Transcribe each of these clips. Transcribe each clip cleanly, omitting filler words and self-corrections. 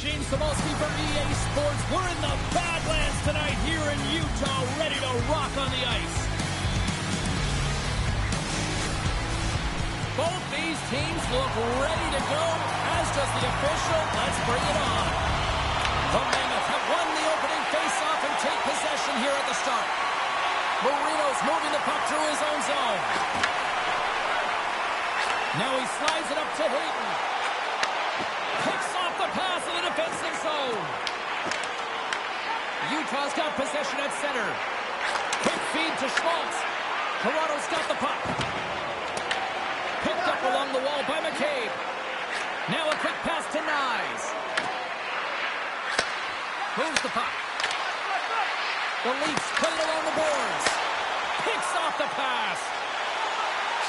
James Cebulski for EA Sports. We're in the Badlands tonight here in Utah, ready to rock on the ice. Both these teams look ready to go, as does the official. Let's bring it on. The Mammoth have won the opening faceoff and take possession here at the start. Marino's moving the puck through his own zone. Now he slides it up to Hayden. Picks off the pass in the defensive zone. Utah's got possession at center. Quick feed to Schmaltz. Toronto's got the puck. Picked up along the wall by McCabe. Now a quick pass to Nyes. Moves the puck. The Leafs play it along the boards. Picks off the pass.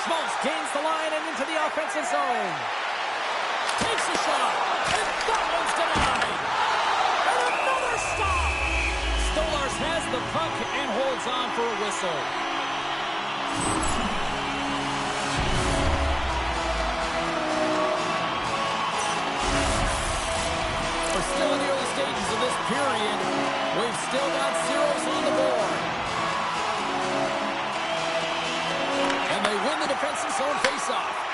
Schmaltz gains the line and into the offensive zone. Takes a shot. And that one's denied. And another stop. Stolarz has the puck and holds on for a whistle. We're still in the early stages of this period. We've still got zeros on the board. And they win the defensive zone faceoff.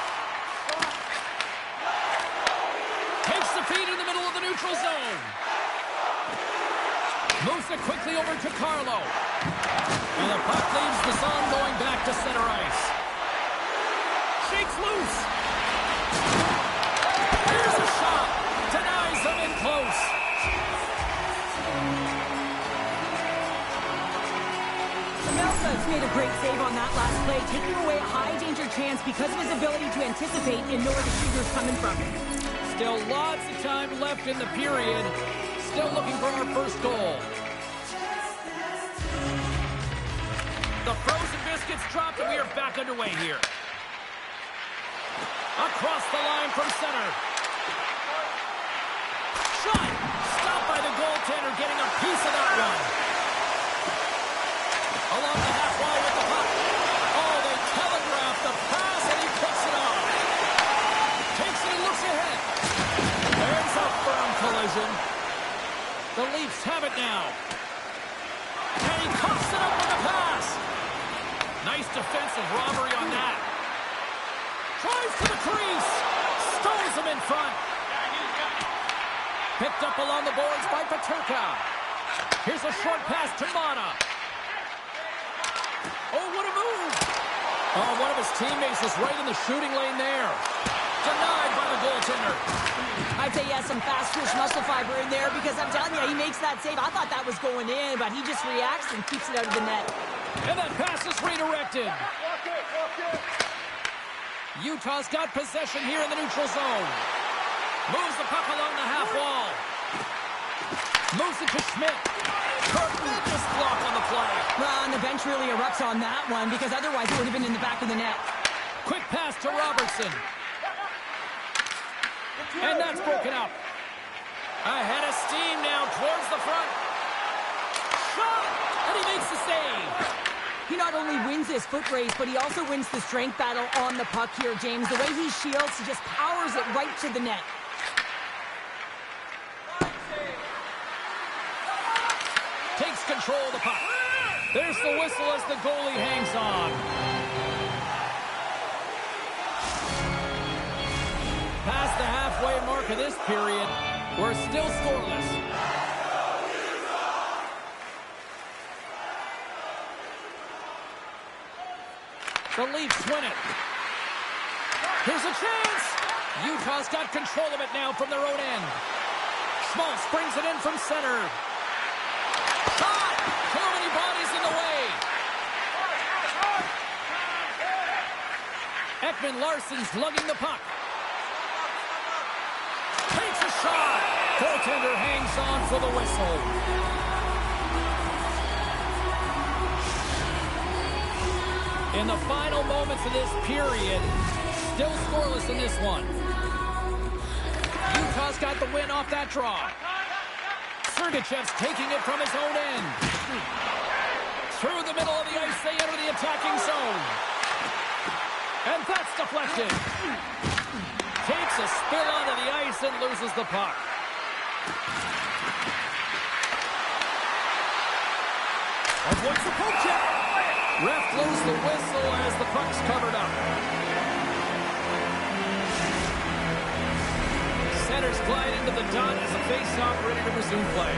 Takes the feed in the middle of the neutral zone. Moves it quickly over to Carlo. And the puck leaves the zone going back to center ice. Shakes loose. Here's a shot. Denies them in close. Melsa's made a great save on that last play, taking away a high-danger chance because of his ability to anticipate and know where the shooter's coming from. Still lots of time left in the period. Still looking for our first goal. The frozen biscuits dropped and we are back underway here. Across the line from center. Shot! Stopped by the goaltender, getting a piece of that one. Along the half wall with the puck. Oh, they telegraph the pass and he picks it off. Takes it and looks ahead. There's a firm collision. The Leafs have it now. And he coughs it up with a pass. Nice defensive robbery on that. Tries to the crease. Stones him in front. Picked up along the boards by Peterka. Here's a short pass to Mata. Oh, what a move. Oh, one of his teammates is right in the shooting lane there. Denied by the goaltender. I'd say he has some fast twitch muscle fiber in there because I'm telling you, he makes that save. I thought that was going in, but he just reacts and keeps it out of the net. And that pass is redirected. Utah's got possession here in the neutral zone. Moves the puck along the half wall. Moves it to Schmidt. Tremendous block on the play. Well, and the bench really erupts on that one because otherwise it would have been in the back of the net. Quick pass to Robertson. And that's broken up. Ahead of steam now towards the front. Shot! And he makes the save. He not only wins his foot race, but he also wins the strength battle on the puck here, James. The way he shields, he just powers it right to the net. Takes control of the puck. There's the whistle as the goalie hangs on. Past the halfway mark of this period, we're still scoreless. The Leafs win it. Here's a chance. Utah's got control of it now from their own end. Schmaltz brings it in from center. Shot! Too many bodies in the way. Ekman-Larsson's lugging the puck. Takes a shot. Goaltender hangs on for the whistle. In the final moments of this period, still scoreless in this one. Utah's got the win off that draw. Sergachev's taking it from his own end. Through the middle of the ice, they enter the attacking zone. And that's deflected. Takes a spill onto the ice and loses the puck. Avoids the poke check. Ref blows the whistle as the puck's covered up. Centers glide into the dot as the face-off ready to resume play.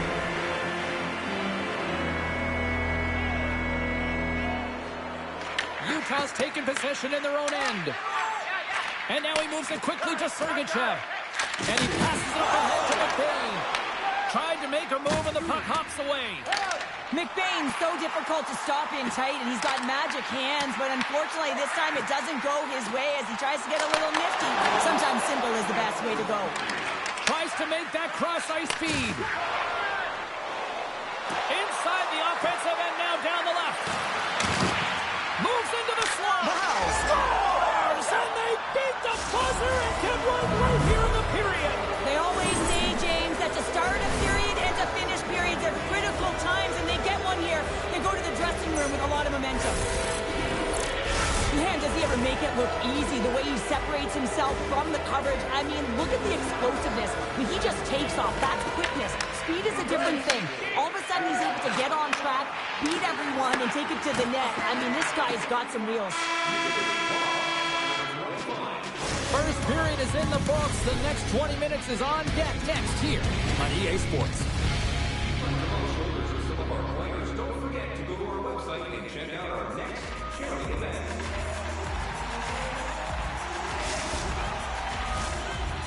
Utah's taken possession in their own end. And now he moves it quickly to Sergachev. And he passes it up ahead to McBain. Tried to make a move and the puck hops away. McBain's so difficult to stop in tight, and he's got magic hands, but unfortunately this time it doesn't go his way as he tries to get a little nifty. Sometimes simple is the best way to go. Tries to make that cross-ice feed. Inside the offensive end, now down the left. Moves into the slot. Scores! And they beat the buzzer and get one right here in the period. They always say, James, that to start a period and to finish periods are critical times, and they get one here. They go to the dressing room with a lot of momentum. Man, does he ever make it look easy, the way he separates himself from the coverage. I mean, look at the explosiveness. When he just takes off, that's quickness. Speed is a different thing. All of a sudden, he's able to get on track, beat everyone, and take it to the net. I mean, this guy's got some wheels. First period is in the books. The next 20 minutes is on deck next here on EA Sports. Don't forget to go to our website and check out our next charity event.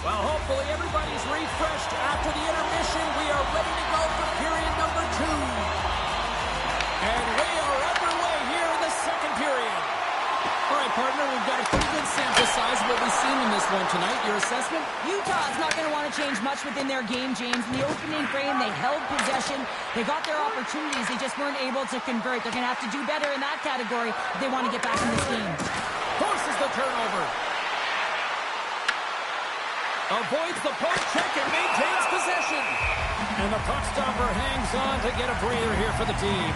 Well, hopefully everybody's refreshed after the intermission. We are ready to go for period number 2. And we are underway here in the second period. All right, partner, we've got a pretty good sample size of what we've seen in this one tonight. Your assessment? Utah's not going to want to change much within their game, James. In the opening frame, they held possession. They got their opportunities. They just weren't able to convert. They're going to have to do better in that category if they want to get back in this game. Forces the turnover. Avoids the poke check and maintains possession. And the puck stopper hangs on to get a breather here for the team.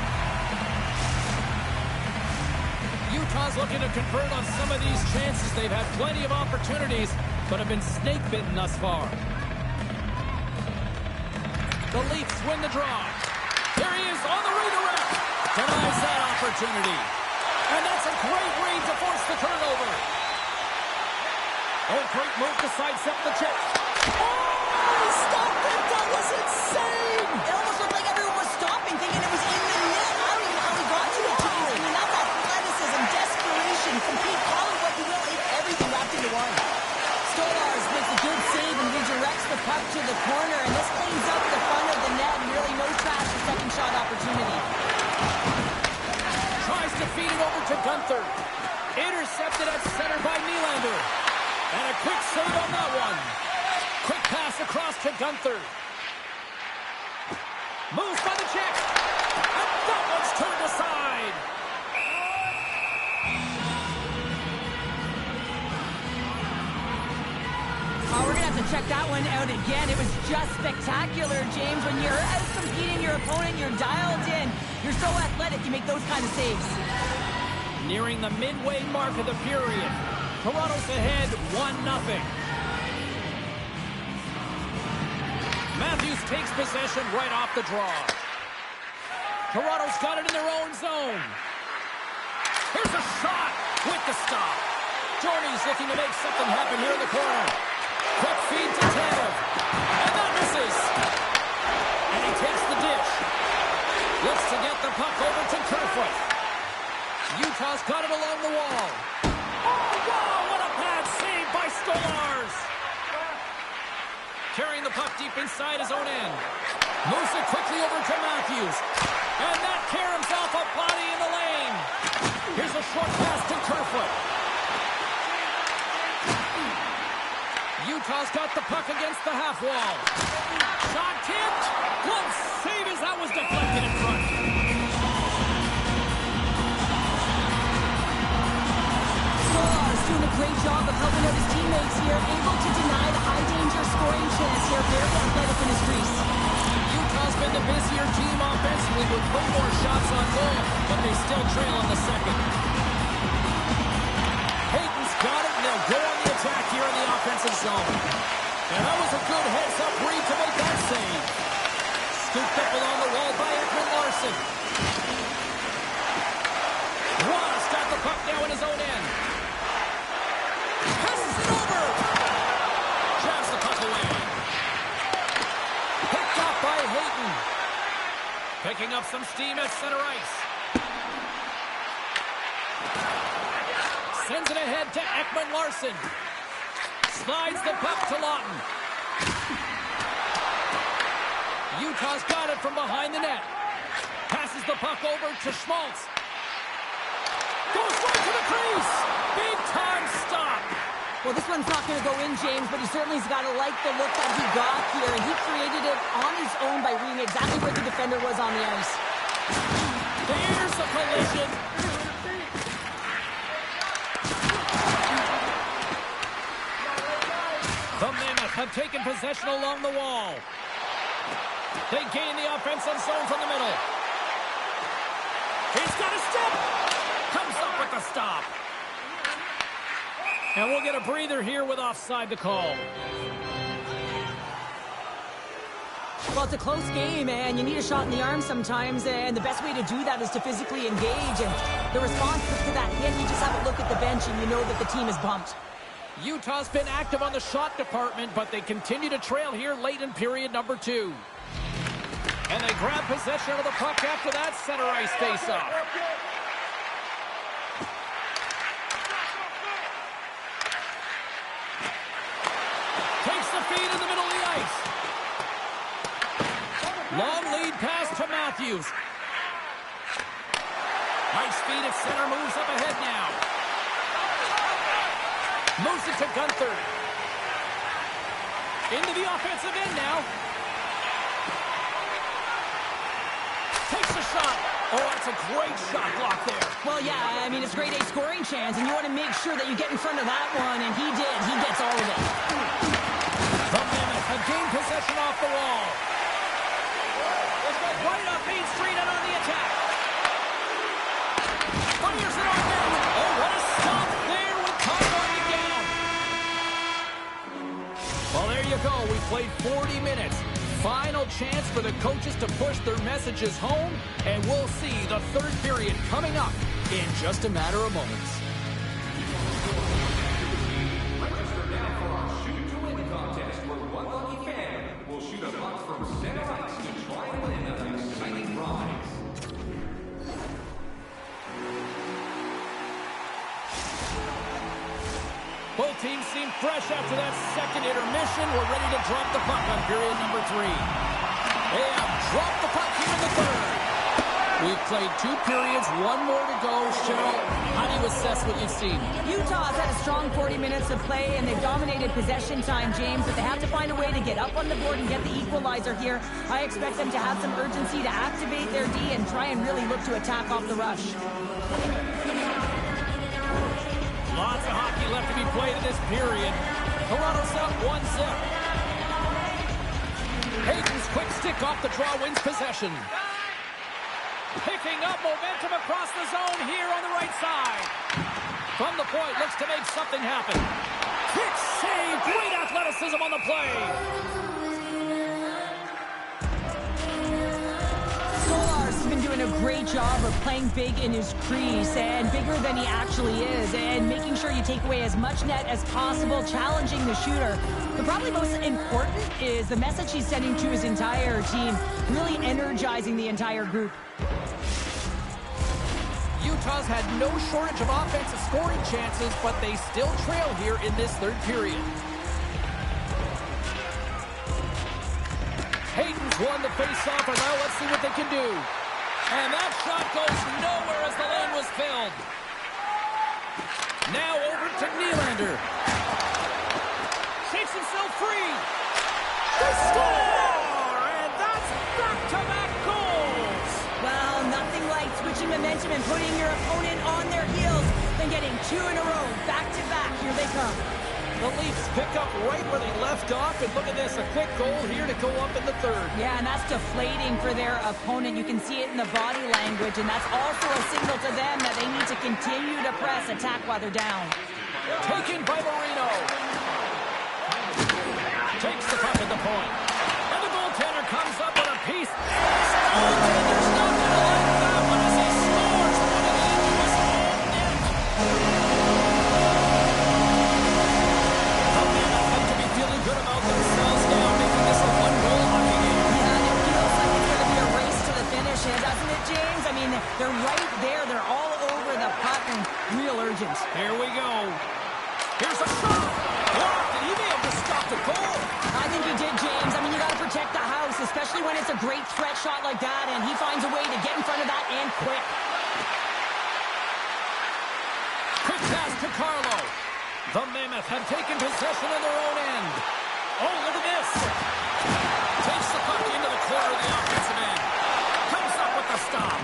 Utah's looking to convert on some of these chances. They've had plenty of opportunities, but have been snake-bitten thus far. The Leafs win the draw. Here he is on the redirect. Denies that opportunity. And that's a great read to force the turnover. Oh, great move to sidestep the check. Oh, he stopped it. That was insane. It almost looked like everyone was stopping, thinking it was in the net. I don't even know how he got to it, James. I mean, that's athleticism, desperation, compete, call it what you will. It's everything wrapped into one. Stolarz makes a good save and redirects the puck to the corner, and this cleans up the front of the net, and really no trash for second shot opportunity. Tries to feed it over to Gunther. Intercepted at center by Nylander. And a quick save on that one. Quick pass across to Gunther. Moves by the check. And that one's turned aside. Oh, we're going to have to check that one out again. It was just spectacular, James. When you're out-competing your opponent, you're dialed in. You're so athletic, you make those kind of saves. Nearing the midway mark of the period. Toronto's ahead 1-0. Matthews takes possession right off the draw. Toronto's got it in their own zone. Here's a shot with the stop. Jordy's looking to make something happen here in the corner. Quick feed to Tanev. And that misses. And he takes the dish. Looks to get the puck over to Kerfoot. Utah's got it along the wall. Oh, wow, what a bad save by Stolarz. Carrying the puck deep inside his own end. Moves it quickly over to Matthews. And that caroms off a body in the lane. Here's a short pass to Kerfoot. Utah's got the puck against the half wall. Shot tipped. Glove save as that was deflected in front. Stolarz doing a great job of helping out his teammates here, able to deny the high-danger scoring chance here. Very athletic in his crease. Utah's been the busier team offensively with 4 more shots on goal, but they still trail in the second. Hayton's got it, and they'll go on the attack here in the offensive zone. And that was a good heads-up read to make that save. Scooped up along the wall by Ekman Larsson. Ross got the puck now in his own end. Passes it over. Jabs the puck away. Picked up by Hayton. Picking up some steam at center ice. Sends it ahead to Ekman Larsson. Slides the puck to Lawton. Utah's got it from behind the net. Passes the puck over to Schmaltz. Goes right to the crease. Big time stop. Well, this one's not going to go in, James, but he certainly's got to like the look that he got here. And he created it on his own by reading exactly where the defender was on the ice. There's a collision. The Mammoth have taken possession along the wall. They gain the offensive zone from the middle. He's got a step. Comes up with the stop. And we'll get a breather here with offside the call. Well, it's a close game, and you need a shot in the arm sometimes, and the best way to do that is to physically engage. And the response to that hit, you just have a look at the bench, and you know that the team is bumped. Utah's been active on the shot department, but they continue to trail here late in period number 2. And they grab possession of the puck after that center ice face-off. Takes the feed in the middle of the ice. Long lead pass to Matthews. Nice feed at center, moves up ahead now. Moves it to Gunther. Into the offensive end now. Takes a shot. Oh, that's a great shot block there. Well, yeah, I mean, it's grade A scoring chance, and you want to make sure that you get in front of that one, and he did. He gets all of it. The Mammoth have gained possession off the wall. Right up Main Street and on the attack. Fires it on there. Oh, what a stop there with time running down. Well, there you go. We played 40 minutes. Final chance for the coaches to push their messages home, and we'll see the third period coming up in just a matter of moments. Register now for our Shoot to Win contest, where one lucky fan will shoot a puck from center ice to try and win an exciting prize. Both teams seem fresh after that second intermission. We're ready to drop the puck on period number 3. They have dropped the puck here in the third. We've played 2 periods, 1 more to go. Cheryl, how do you assess what you've seen? Utah's had a strong 40 minutes of play, and they've dominated possession time, James, but they have to find a way to get up on the board and get the equalizer here. I expect them to have some urgency to activate their D and try and really look to attack off the rush. Lots of hockey left to be played in this period. Toronto's up 1-0. Hayden's quick stick off the draw wins possession. Picking up momentum across the zone here on the right side. From the point, looks to make something happen. Quick save, great athleticism on the play. Stolarz has been doing a great job of playing big in his crease and bigger than he actually is, and making sure you take away as much net as possible, challenging the shooter. But probably most important is the message he's sending to his entire team, really energizing the entire group. Utah's had no shortage of offensive scoring chances, but they still trail here in this third period. Hayden's won the face-off, and now let's see what they can do. And that shot goes nowhere as the lane was filled. Now over to Nylander. Shakes himself free. They score! And that's back-to-back goals! Well, nothing like switching momentum and putting your opponent on their heels than getting 2 in a row, back-to-back. Here they come. The Leafs pick up right where they left off, and look at this, a quick goal here to go up in the third. Yeah, and that's deflating for their opponent. You can see it in the body language, and that's also a signal to them that they need to continue to press, attack while they're down. Taken by Marino. Takes the puck at the point. And the goaltender comes up with a piece James. There's not gonna like that one as he scores one of the Indians' own net. The Mammoth have to be feeling good about themselves now, making this a one-goal hockey game. Yeah, and it feels like it's going to be a race to the finish, doesn't it, James? I mean, they're right there. They're all over the puck and real urgent. Here we go. Here's a shot. Blocked, and he may have just stopped a goal. I think he did, James. I mean, you got to protect the house, especially when it's a great threat shot like that, and he finds a way to get in front of that and quick. Quick pass to Carlo. The Mammoth have taken possession in their own end. Oh, look at this. Takes the puck into the corner of the offensive end. Comes up with the stop.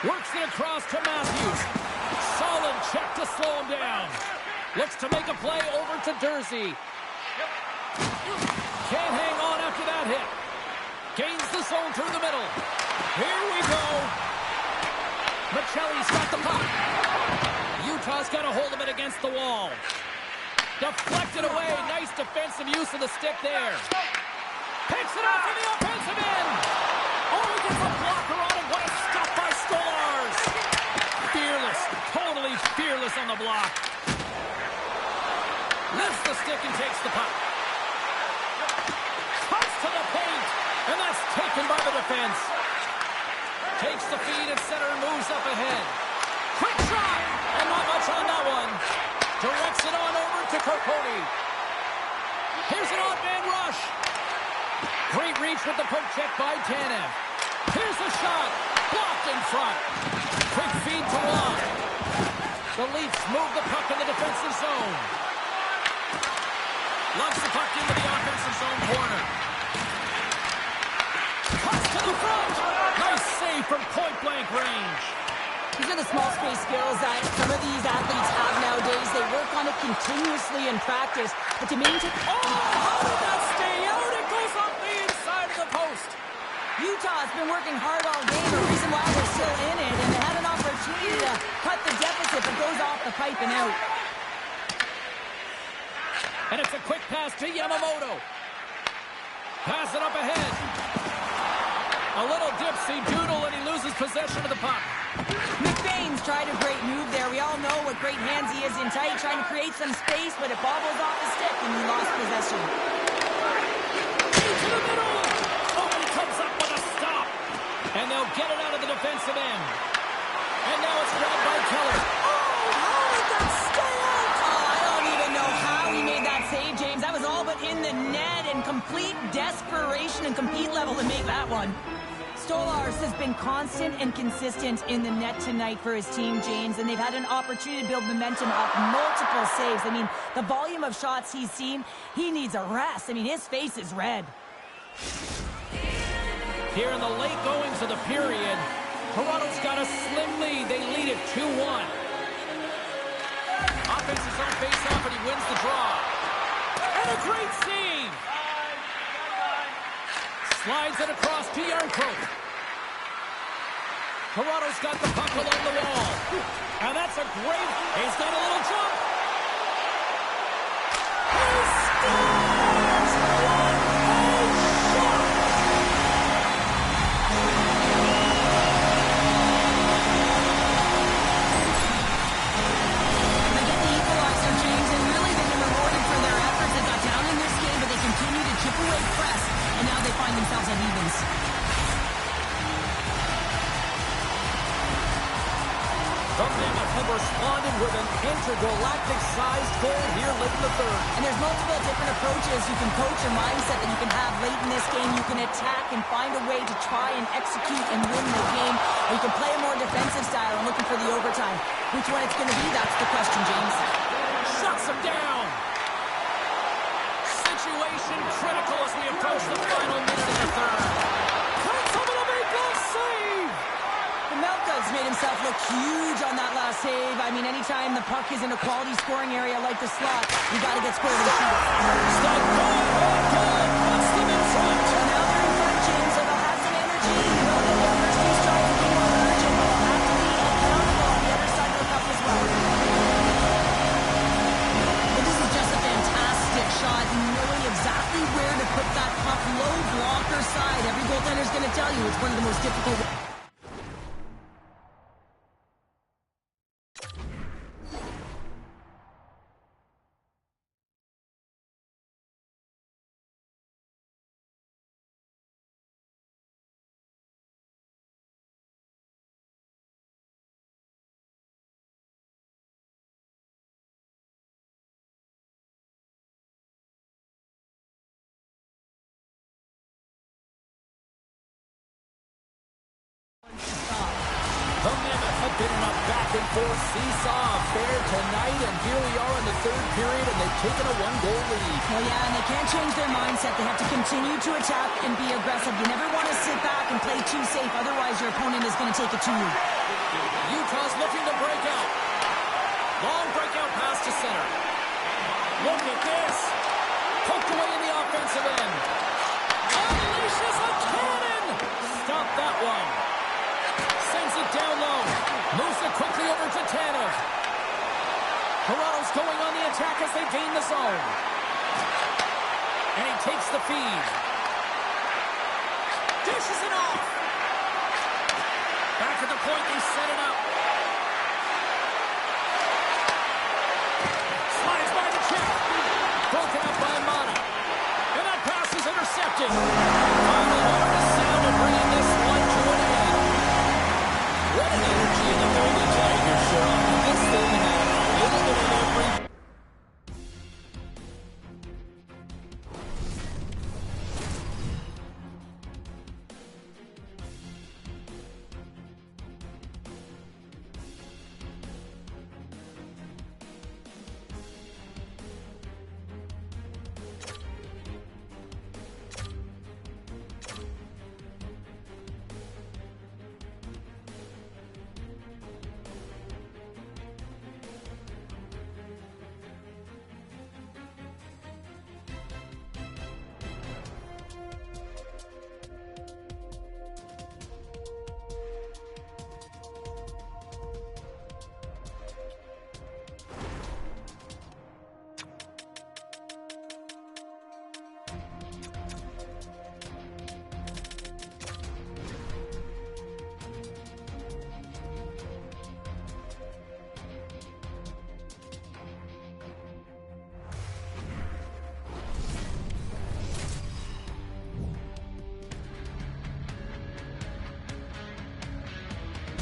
Works it across to Matthews. Solid check to slow him down. Looks to make a play over to Dursey. Can't hang on after that hit. Gains the zone through the middle. Here we go. Michelli's got the puck. Utah's got a hold of it against the wall. Deflected away. Nice defensive use of the stick there. Picks it up in the offensive end. Oh, he gets a blocker on him. What a stop by Stolarz. Fearless. Totally fearless on the block. Lifts the stick and takes the puck. Cuts to the paint. And that's taken by the defense. Takes the feed at center and moves up ahead. Quick shot. And not much on that one. Directs it on over to Carcone. Here's an odd man rush. Great reach with the poke check by Tanev. Here's a shot. Blocked in front. Quick feed to Watt. The Leafs move the puck in the defensive zone. Lugs the puck into the offensive zone corner. Cuts to the front. Nice save from point-blank range. These are the small space skills that some of these athletes have nowadays. They work on it continuously in practice. But to maintain... Oh, how did that stay out? It goes off the inside of the post. Utah's been working hard all game. The reason why they're still in it, and they had an opportunity to cut the deficit, but goes off the pipe and out. And it's a quick pass to Yamamoto. Pass it up ahead. A little dipsy doodle, and he loses possession of the puck. McBain's tried a great move there. We all know what great hands he is in tight, trying to create some space, but it bobbles off the stick, and he lost possession. Into the middle. Oh, he comes up with a stop. And they'll get it out of the defensive end. And now it's grabbed by Keller. Oh, how did that stay out? Oh, I don't even know how he made that save, James. That was all but in the net, and complete desperation and compete level to make that one. Stolarz has been constant and consistent in the net tonight for his team, James, and they've had an opportunity to build momentum off multiple saves. I mean, the volume of shots he's seen, he needs a rest. I mean, his face is red. Here in the late goings of the period, Toronto's got a slim lead. They lead it 2-1. Offense is on face-off, and he wins the draw. And a great save! Slides it across to Yarncroke. Toronto's got the puck along the wall. And that's a great... He's got a little jump. He scores! What a shot! They get the equalizer, James, and really they've been rewarded for their efforts. They got down in this game, but they continue to chip away press, and now they find themselves at evens. The Mammoth have responded with an intergalactic-sized goal here late in the third. And there's multiple different approaches. You can coach your mindset that you can have late in this game. You can attack and find a way to try and execute and win the game. Or you can play a more defensive style and looking for the overtime. Which one it's going to be, that's the question, James. Shuts him down. Situation critical as we approach the final minute of the third. Cuts over the make that save. Melka's made himself look huge on that last save. I mean, anytime the puck is in a quality scoring area like the slot, you got to get scored and shoot it. Stop going, oh God, puts them in front. So now they're in front, James, so they'll have some energy. You know that their first two strikes will be more urgent, but they'll have to be accountable on the other side of the cup as well. But this is just a fantastic shot, knowing exactly where to put that puck, low blocker side. The Mammoth have been in a back-and-forth seesaw affair tonight, and here we are in the third period, and they've taken a one-goal lead. Well, yeah, and they can't change their mindset. They have to continue to attack and be aggressive. You never want to sit back and play too safe, otherwise your opponent is going to take it to you. Utah's looking to break out. Long breakout pass to center. Look at this. Poked away in the offensive end. Unleashes a cannon. Stop that one. Sends it down low. Moves it quickly over to Tanev. Toronto's going on the attack as they gain the zone. And he takes the feed. Dishes it off. Back at the point, they set it up. Slides by the check. Broken up by Mata. And that pass is intercepted. Finally, hardest sound of bringing this one to an end. What an energy in the building tonight here, Cheryl. This thing had a little bit of every...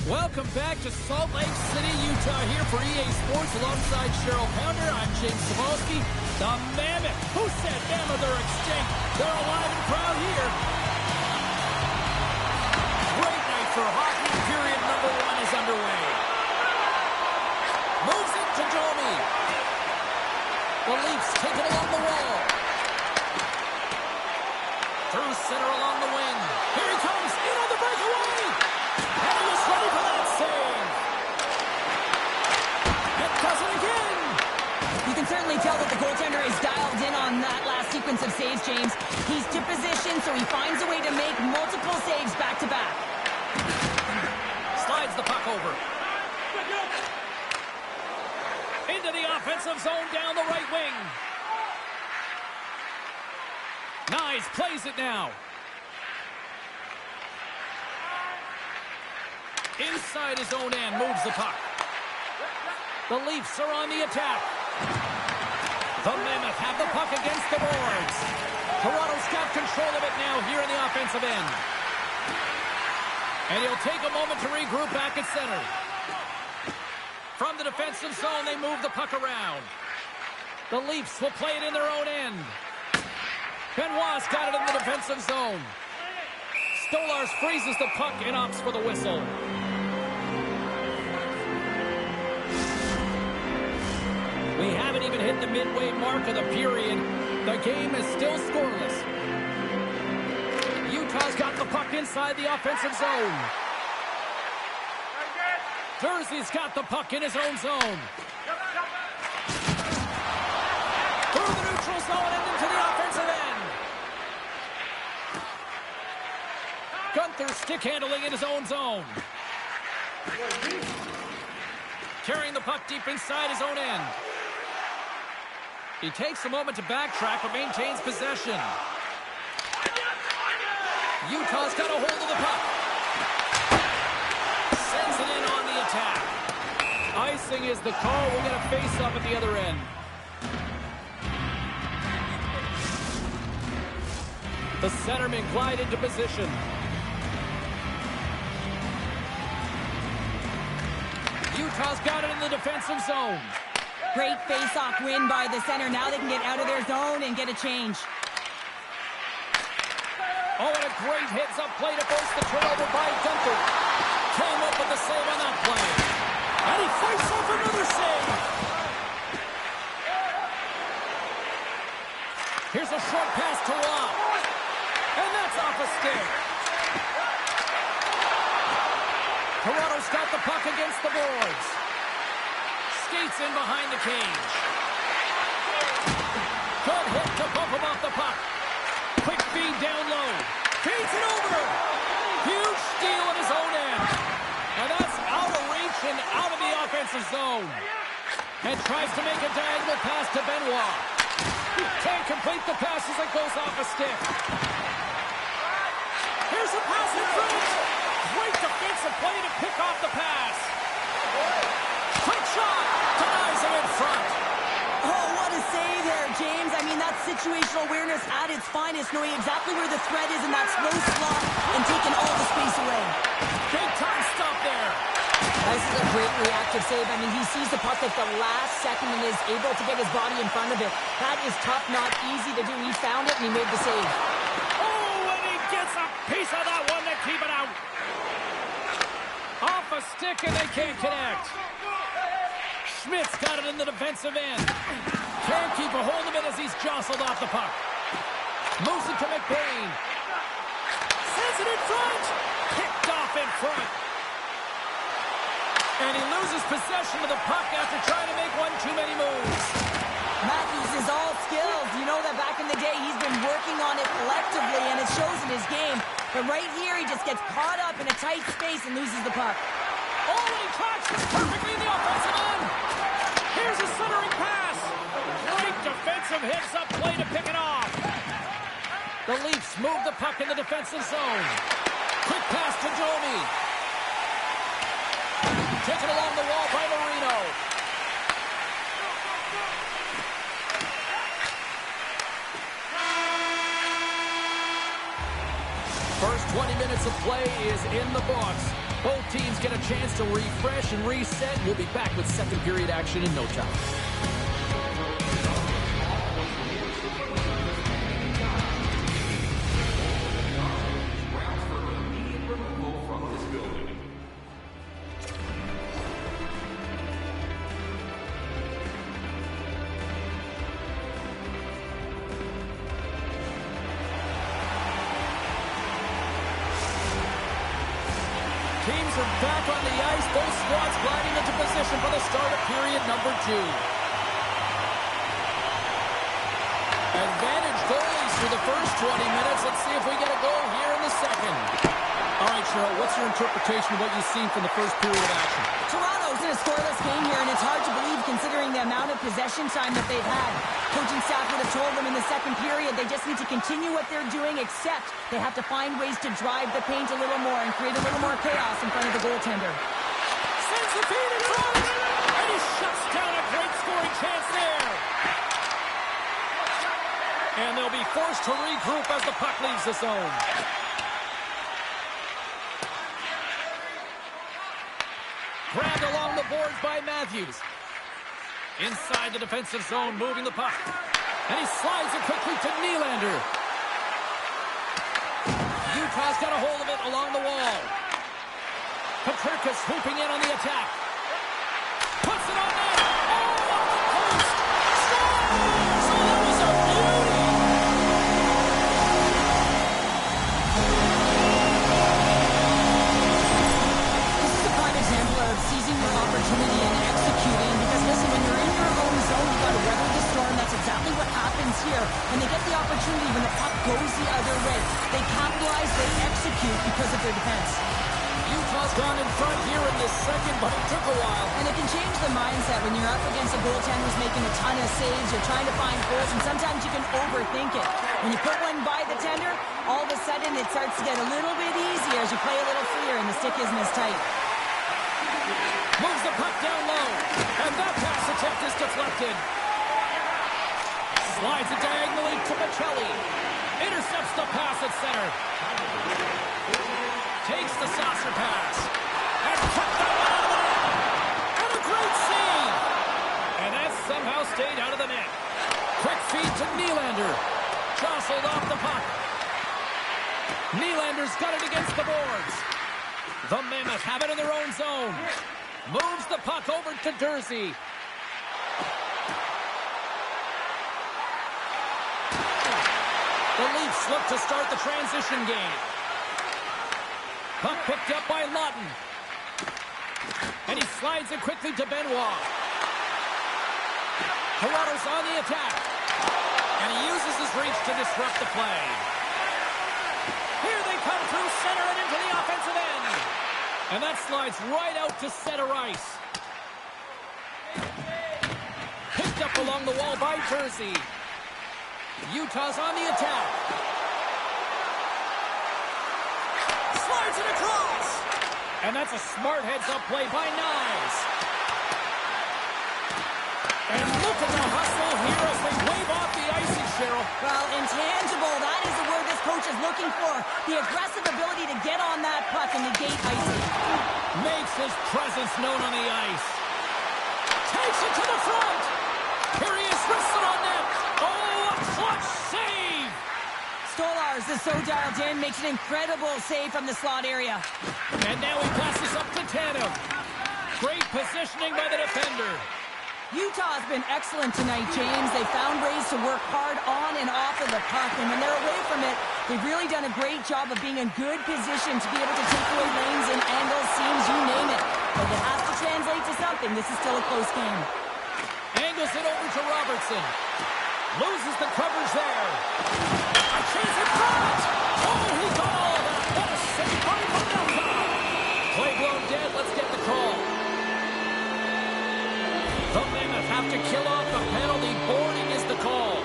Welcome back to Salt Lake City, Utah, here for EA Sports alongside Cheryl Pounder. I'm James Cebulski. The Mammoth. Who said Mammoth are extinct? They're alive and proud here. Great night for hockey. Period number 1 is underway. Moves it to Domi. The Leafs take it along the wall. Through center along the wing. Here he comes. In on the breakaway. And he was ready for that save. It does it again. You can certainly tell that the goaltender is dialed in on that last sequence of saves, James. He's to position, so he finds a way to make multiple saves back-to-back. Slides the puck over. Into the offensive zone down the right wing. Nice, plays it now. Inside his own end, moves the puck. The Leafs are on the attack. The Mammoth have the puck against the boards. Toronto's got control of it now here in the offensive end. And he'll take a moment to regroup back at center. From the defensive zone, they move the puck around. The Leafs will play it in their own end. Benoit's got it in the defensive zone. Stolarz freezes the puck and opts for the whistle. We haven't even hit the midway mark of the period. The game is still scoreless. Utah's got the puck inside the offensive zone. Jersey's got the puck in his own zone. Through the neutral zone and into the offensive end. Gunther stick handling in his own zone. Carrying the puck deep inside his own end. He takes a moment to backtrack but maintains possession. Utah's got a hold of the puck. Sends it in on the attack. Icing is the call. We'll get a face-up at the other end. The centerman glide into position. Utah's got it in the defensive zone. Great face-off win by the center. Now they can get out of their zone and get a change. Oh, and a great heads-up play to force the turnover by Gunther. came up with the save on that play. And he fights off another save. Here's a short pass to Waugh. And that's off a stick. Toronto's got the puck against the boards. Skates in behind the cage. Good hit to bump him off the puck. Quick feed down low. Feeds it over. Huge steal at his own end. And that's out of reach and out of the offensive zone. And tries to make a diagonal pass to Benoit. Can't complete the pass as it goes off a stick. Here's a pass in front. Great defensive play to pick off the pass. Quick shot. Denies him in front. Oh, what a save there, James. I mean, that's situational awareness at its finest, knowing exactly where the threat is in that slow slot and taking all the space away. Big time stop there. This is a great reactive save. I mean, he sees the puck at the last second and is able to get his body in front of it. That is tough, not easy to do. He found it and he made the save. Oh, and he gets a piece of that one to keep it out. Off a stick and they can't connect. Schmidt's got it in the defensive end. Can't keep a hold of it as he's jostled off the puck. Moves it to McBain. Sends it in front. Picked off in front. And he loses possession of the puck after trying to make one too many moves. Matthews is all skills. You know that back in the day, he's been working on it collectively, and it shows in his game. But right here, he just gets caught up in a tight space and loses the puck. Oh, and he tracks perfectly in the offensive end. Here's a centering pass. Great defensive heads-up play to pick it off. The Leafs move the puck in the defensive zone. Quick pass to Domi. Taken along the wall by Marino. First 20 minutes of play is in the books. Both teams get a chance to refresh and reset. We'll be back with second period action in no time. Teams are back on the ice. Both squads gliding into position for the start of period number 2. Advantage goalies for the first 20 minutes. Let's see if we get a goal here in the second. All right, Cheryl, what's your interpretation of what you've seen from the first period of action? Toronto's in a scoreless game here, and it's hard to believe considering the amount of possession time that they've had. Coaching staff would have told them in the second period they just need to continue what they're doing, except they have to find ways to drive the paint a little more and create a little more chaos in front of the goaltender. Sends the feed in front, and he shuts down a great scoring chance there. And they'll be forced to regroup as the puck leaves the zone. Grabbed along the boards by Matthews. Inside the defensive zone, moving the puck. And he slides it quickly to Nylander. Utah's got a hold of it along the wall. Petrarcus swooping in on the attack. Puts it on net. Oh, off the post. Scores! So that was a beauty. This is a prime example of seizing your opportunity and executing, because listen, when you're in your own zone, you got to weather the storm. That's exactly what happens here. And they get the opportunity when the puck goes the other way. They capitalize, they execute because of their defense. Utah's gone in front here in this second, but it took a while. And it can change the mindset when you're up against a goaltender who's making a ton of saves. You're trying to find holes, and sometimes you can overthink it. When you put one by the tender, all of a sudden it starts to get a little bit easier as you play a little freer and the stick isn't as tight. Moves the puck down low, and that pass attempt is deflected. Slides it diagonally to Michelli. Intercepts the pass at center. Takes the saucer pass. And cut that one out of the net. And a great save. And that somehow stayed out of the net. Quick feed to Nylander. Jostled off the puck. Nylander's got it against the boards. The Mammoth have it in their own zone. Moves the puck over to Durzi. The Leafs look to start the transition game. Puck picked up by Lawton. And he slides it quickly to Benoit. Toronto's on the attack. And he uses his reach to disrupt the play. Here they come through center and into the offensive end. And that slides right out to center ice. Picked up along the wall by Durzi. Utah's on the attack. Slides it across. And that's a smart heads-up play by Knies. And look at the hustle here as they wave off the icing, Cheryl. Well, intangible. That is the word this coach is looking for. The aggressive ability to get on that puck and negate icing. Makes his presence known on the ice. Takes it to the front. Here he is, wristed on net. Oh, a clutch save. Stolarz is so dialed in, makes an incredible save from the slot area. And now he passes up to Tanev. Great positioning by the defender. Utah has been excellent tonight, James. They found ways to work hard on and off of the puck, and when they're away from it, they've really done a great job of being in good position to be able to take away lanes and angles, seams, you name it. But it has to translate to something. This is still a close game. Angles it over to Robertson. Loses the coverage there. A chance at front! Oh, he got all of that! What a save by Pavelka! Play blown dead, let's get the call. The Mammoth have to kill off the penalty. Boarding is the call.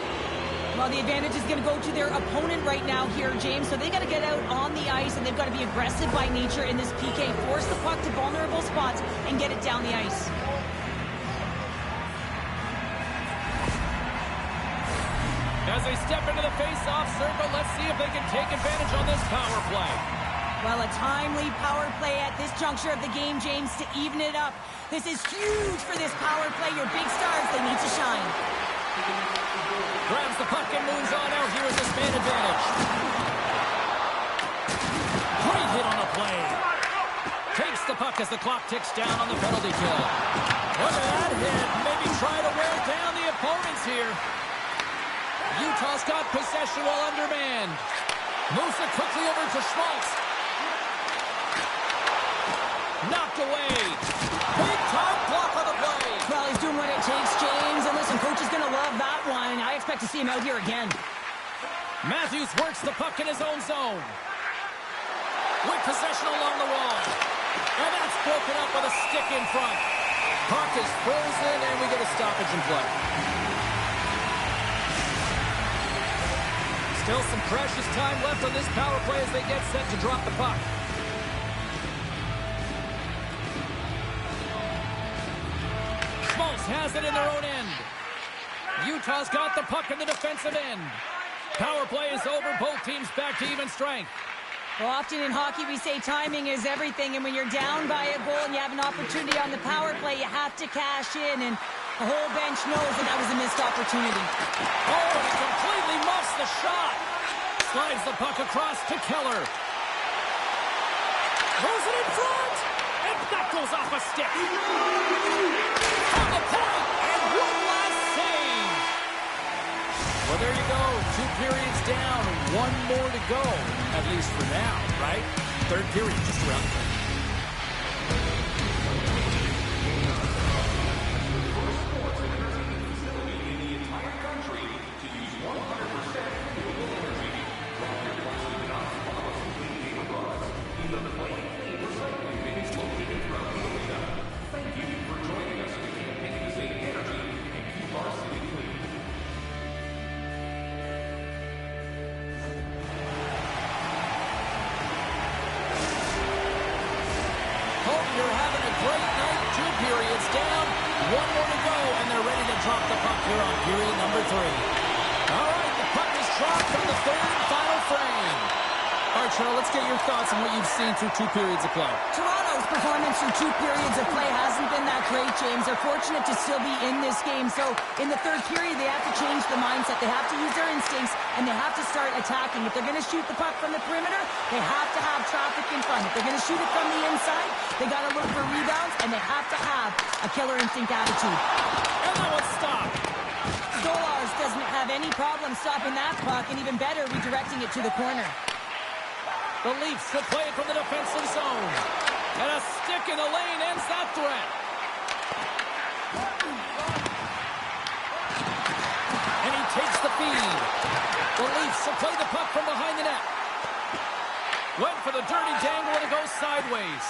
Well, the advantage is going to go to their opponent right now here, James, so they got to get out on the ice, and they've got to be aggressive by nature in this PK. Force the puck to vulnerable spots and get it down the ice. As they step into the face-off circle, let's see if they can take advantage on this power play. Well, a timely power play at this juncture of the game, James, to even it up. This is huge for this power play. Your big stars, they need to shine. Grabs the puck and moves on out. Here is his man advantage. Great hit on the play. Takes the puck as the clock ticks down on the penalty kill. Look at that hit. Maybe try to wear down the opponents here. Utah's got possession while undermanned. Moves it quickly over to Schmaltz. Knocked away. Big time block on the play. Well, he's doing what it takes, James. And listen, coach is going to love that one. I expect to see him out here again. Matthews works the puck in his own zone. With possession along the wall. And that's broken up with a stick in front. Puck is frozen, and we get a stoppage in play. Still some precious time left on this power play as they get set to drop the puck. Schmaltz has it in their own end. Utah's got the puck in the defensive end. Power play is over. Both teams back to even strength. Well, often in hockey we say timing is everything, and when you're down by a goal and you have an opportunity on the power play, you have to cash in, and the whole bench knows that was a missed opportunity. Oh, he completely muffs the shot. Slides the puck across to Keller. Throws it in front, and that goes off a stick. On the point, and one last save. Well, there you go. 2 periods down, 1 more to go, at least for now, right? Third period just around the corner. Let's get your thoughts on what you've seen through 2 periods of play. Toronto's performance through 2 periods of play hasn't been been that great, James. They're fortunate to still be in this game. So in the third period, they have to change the mindset. They have to use their instincts, and they have to start attacking. If they're going to shoot the puck from the perimeter, they have to have traffic in front. If they're going to shoot it from the inside, they got to look for rebounds, and they have to have a killer instinct attitude. And that one's stopped. Stolarz doesn't have any problem stopping that puck, and even better, redirecting it to the corner. The Leafs will play it from the defensive zone. And a stick in the lane ends that threat. And he takes the feed. The Leafs will play the puck from behind the net. Went for the dirty dangle and it goes sideways.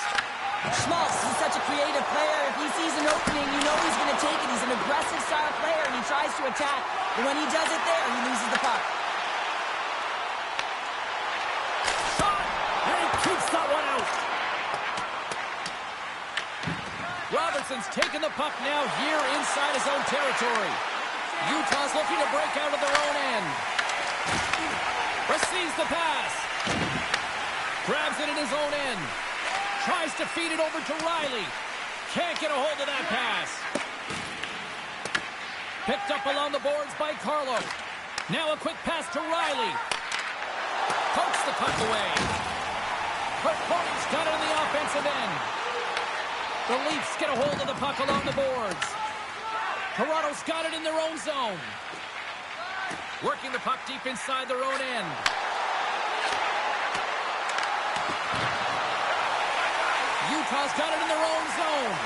Schmaltz is such a creative player. If he sees an opening, you know he's going to take it. He's an aggressive style player, and he tries to attack. But when he does it there, he loses the puck. Shot! And he keeps that one out. Robertson's taking the puck now here inside his own territory. Utah's looking to break out of their own end. Receives the pass. Grabs it in his own end. Tries to feed it over to Riley. Can't get a hold of that pass. Picked up along the boards by Carlo. Now a quick pass to Riley. Pokes the puck away. Performance got it in the offensive end. The Leafs get a hold of the puck along the boards. Toronto's got it in their own zone. Working the puck deep inside their own end. Utah's got it in their own zone.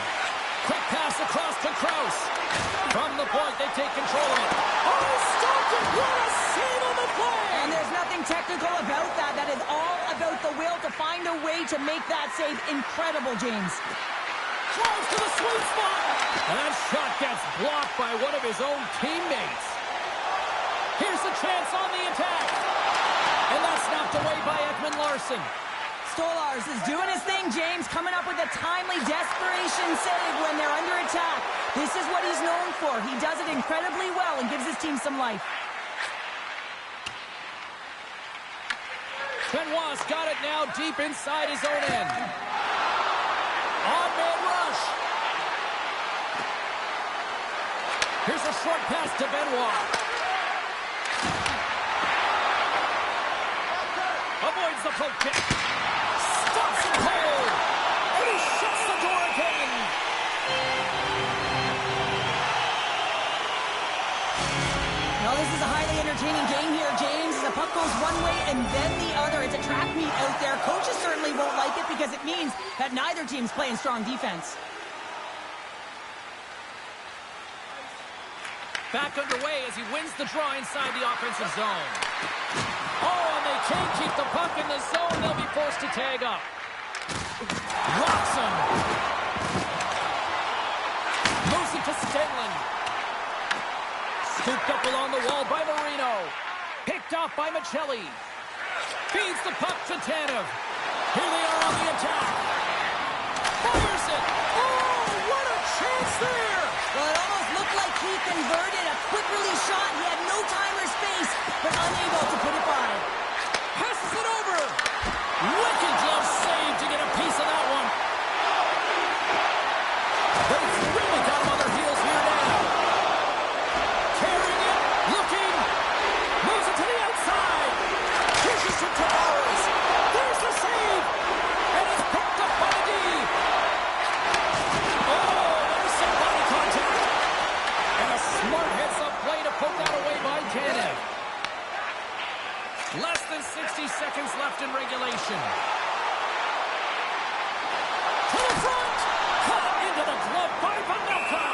Quick pass across to Krause. From the point, they take control of it. Oh, stopped it! What a save on the play! And there's nothing technical about that. That is all about the will to find a way to make that save incredible, James. Drives to the sweet spot. And that shot gets blocked by one of his own teammates. Here's the chance on the attack. And that's knocked away by Ekman Larsson. Stolarz is doing his thing, James, coming up with a timely desperation save when they're under attack. This is what he's known for. He does it incredibly well and gives his team some life. Benoit's got it now deep inside his own end. On-man rush. Here's a short pass to Benoit. Avoids the poke check. Stops it cold. And he shuts the door again. Now this is a highly entertaining game here, James. The puck goes one way and then the other. It's a track meet out there. Coaches certainly won't like it because it means that neither team's playing strong defense. Back underway as he wins the draw inside the offensive zone. Oh, and they can't keep the puck in the zone. They'll be forced to tag up. Rocks him. Moves it to Stenlund. Scooped up along the wall by Marino. Picked off by Michelli. Feeds the puck to Tanev. Here they are on the attack. Fires it. Oh, what a chance there. Well, it almost looked like he converted a quick release shot. He had no time or space, but unable to put it by. Passes it over. Wicked glove save to get a piece of that one. But it's really got him on their heels here now. Carrying it, looking. Moves it to the outside. Pushes it to Bowers. There's the save. And it's picked up by the D. Oh, there's some body contact. And a smart heads-up play to poke that away by Tanev. Less than 60 seconds left in regulation. To the front! Caught into the glove by Vanelka!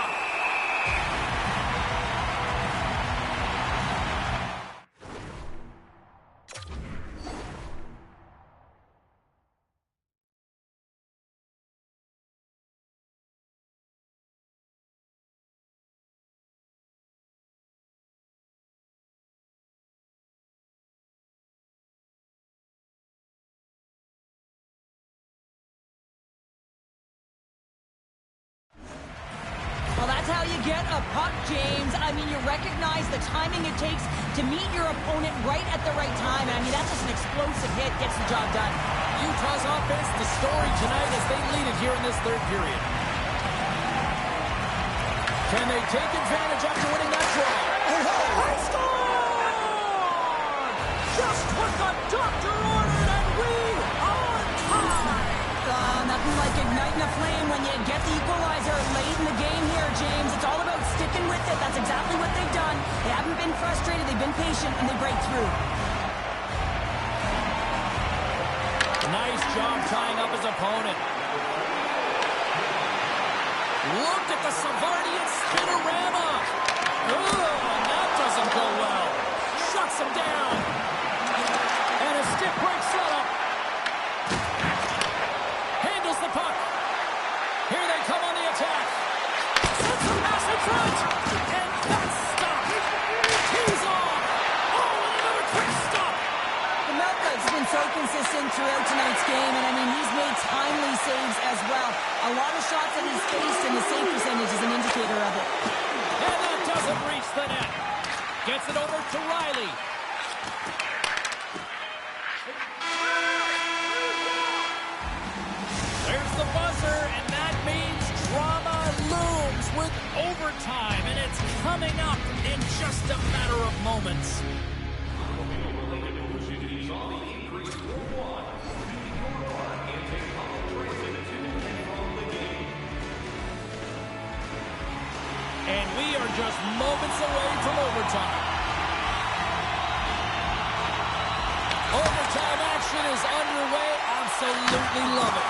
Well, that's how you get a puck, James. I mean, you recognize the timing it takes to meet your opponent right at the right time. I mean, that's just an explosive hit, gets the job done. Utah's offense, the story tonight as they lead it here in this third period. Can they take advantage after winning that draw? He scored! Just what the doctor ordered, and we are tied! Nothing like igniting a flame when you get the equalizer late in the game here, James. It's all about sticking with it. That's exactly what they've done. They haven't been frustrated. They've been patient, and they break through. Nice job tying up his opponent. Look at the Savardian spinorama. And that doesn't go well. Shuts him down. And a stick break setup. Handles the puck. Here they come on the attack. Sends a pass in front. And that's stopped. He's on. Oh, and another quick stop. Melka's been so consistent throughout tonight's game, and I mean, he's made timely saves as well. A lot of shots that he's faced, and the save percentage is an indicator of it. And that doesn't reach the net. Gets it over to Riley. There's the buzzer, and that means drama looms with overtime, and it's coming up in just a matter of moments. And we are just moments away from overtime. Overtime action is underway. Absolutely love it.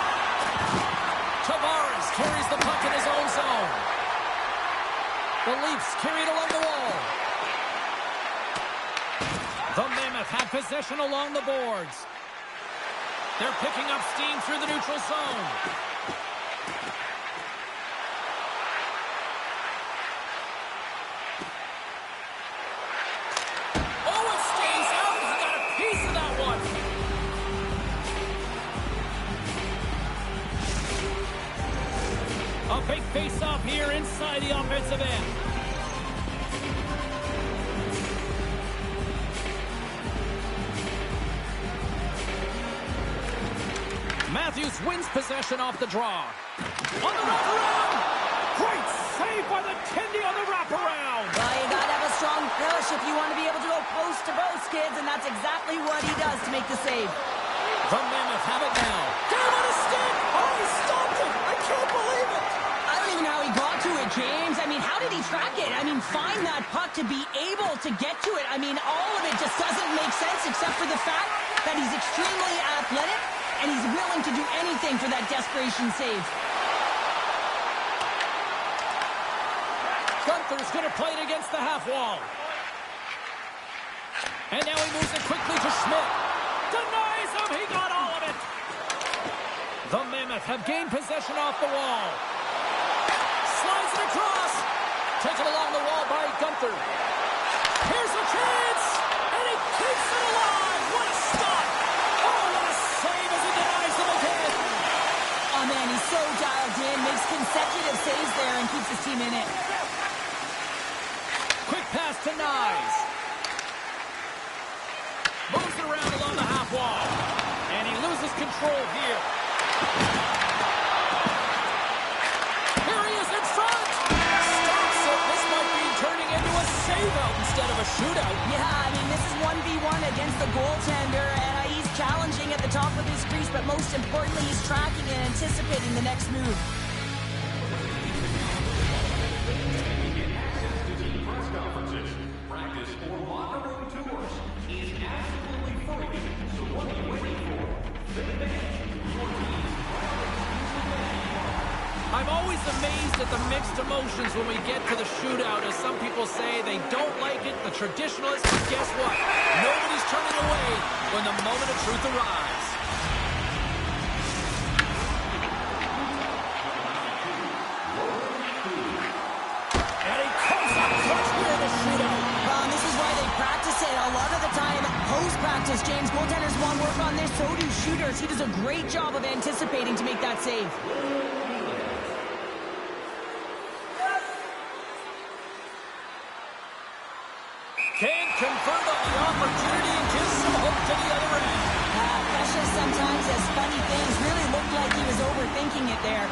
Tavares carries the puck in his own zone. The Leafs carry it along the wall. The Mammoth have possession along the boards. They're picking up steam through the neutral zone. A big face-off here inside the offensive end. Matthews wins possession off the draw. On the wraparound! Great save by the Tendy on the wraparound! Well, you gotta have a strong push if you want to be able to go post to post, kids, and that's exactly what he does to make the save. The Mammoth have it now. Down on a stick! Oh, he stopped it! I can't believe it! I don't even know how he got to it, James. I mean, how did he track it? I mean, find that puck to be able to get to it. I mean, all of it just doesn't make sense except for the fact that he's extremely athletic and he's willing to do anything for that desperation save. Gunther's going to play it against the half wall. And now he moves it quickly to Schmidt. Denies him. He got all of it. The Mammoth have gained possession off the wall. Slides it across. Taken along the wall by Gunther. Here's a chance. And he keeps it alive. What a stop. Oh, what a save as he denies him again. Oh, man, he's so dialed in. Makes consecutive saves there and keeps his team in it. Quick pass to Nyes. Moves it around along the half wall. And he loses control here. Here he is in front. Stops it. This might be turning into a save-out instead of a shootout. Yeah, I mean, this is 1v1 against the goaltender, and he's challenging at the top of his crease, but most importantly, he's tracking and anticipating the next move. Practice or locker room tours is absolutely free. So what are you waiting for? I'm always amazed at the mixed emotions when we get to the shootout, as some people say they don't like it, the traditionalists, but guess what? Nobody's turning away when the moment of truth arrives. And he comes up clutch here in the shootout. This is why they practice it. A lot of the time, post-practice, James, goaltenders want to work on this, so do shooters. He does a great job of anticipating to make that save. Can't convert on the opportunity and gives some hope to the other end. Precious sometimes as funny things. Really looked like he was overthinking it there.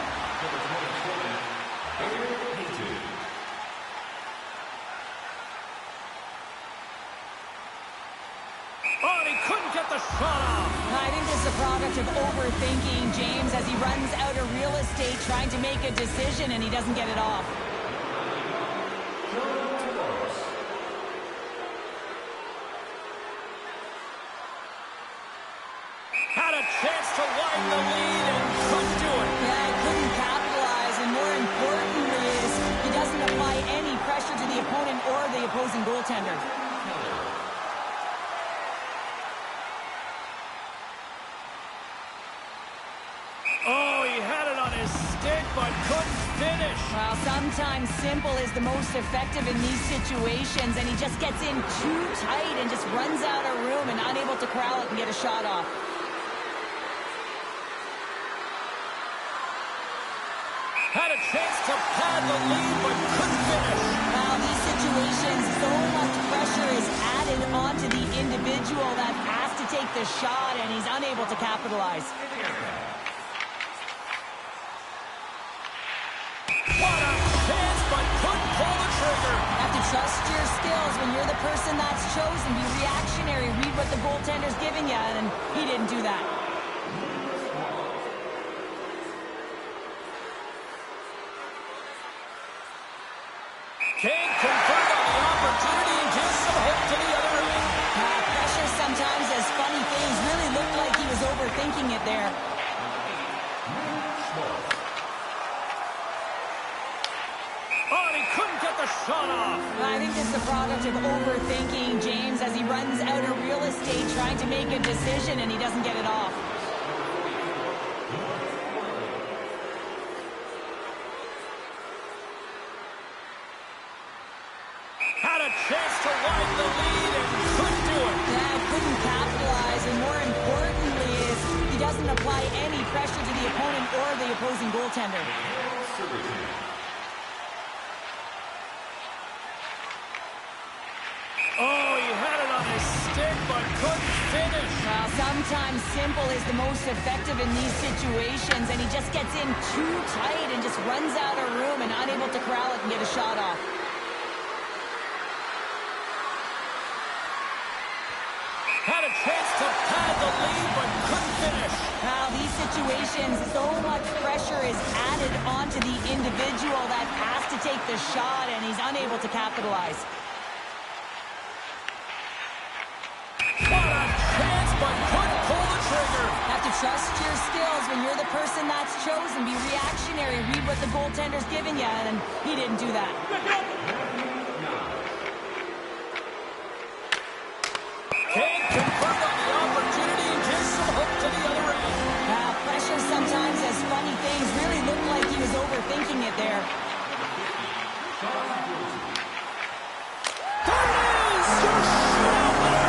the shot off. I think this is a product of overthinking James as he runs out of real estate trying to make a decision and he doesn't get it off. Had a chance to widen the lead and couldn't do it. Yeah, he couldn't capitalize, and more importantly is he doesn't apply any pressure to the opponent or the opposing goaltender. Oh, he had it on his stick, but couldn't finish. Well, sometimes simple is the most effective in these situations, and he just gets in too tight and just runs out of room and unable to corral it and get a shot off. Had a chance to pad the lead, but couldn't finish. Well, these situations, so much pressure is added onto the individual that has to take the shot, and he's unable to capitalize. What a chance, but couldn't pull the trigger. Have to trust your skills when you're the person that's chosen. Be reactionary, read what the goaltender's giving you, and he didn't do that. Can't convert on the opportunity and gives some hope to the other end. Pressure sometimes as funny things. Really looked like he was overthinking it there. Oh, and he couldn't get the shot off. I think this is a product of overthinking James as he runs out of real estate trying to make a decision and he doesn't get it off. Had a chance to widen the lead and couldn't do it. Yeah, couldn't capitalize, and more importantly is he doesn't apply any pressure to the opponent or the opposing goaltender. Oh, he had it on his stick, but couldn't finish. Well, sometimes simple is the most effective in these situations, and he just gets in too tight and just runs out of room and unable to corral it and get a shot off. Had a chance to pad the lead, but couldn't finish. Now, these situations, so much pressure is added onto the individual that has to take the shot, and he's unable to capitalize. What a chance, but couldn't pull the trigger. Have to trust your skills when you're the person that's chosen. Be reactionary, read what the goaltender's giving you, and he didn't do that. Can't convert on the opportunity and gives some hope to the other end. Pressure sometimes as funny things. Really looked like he was overthinking it there. There it is! Your shootout winner!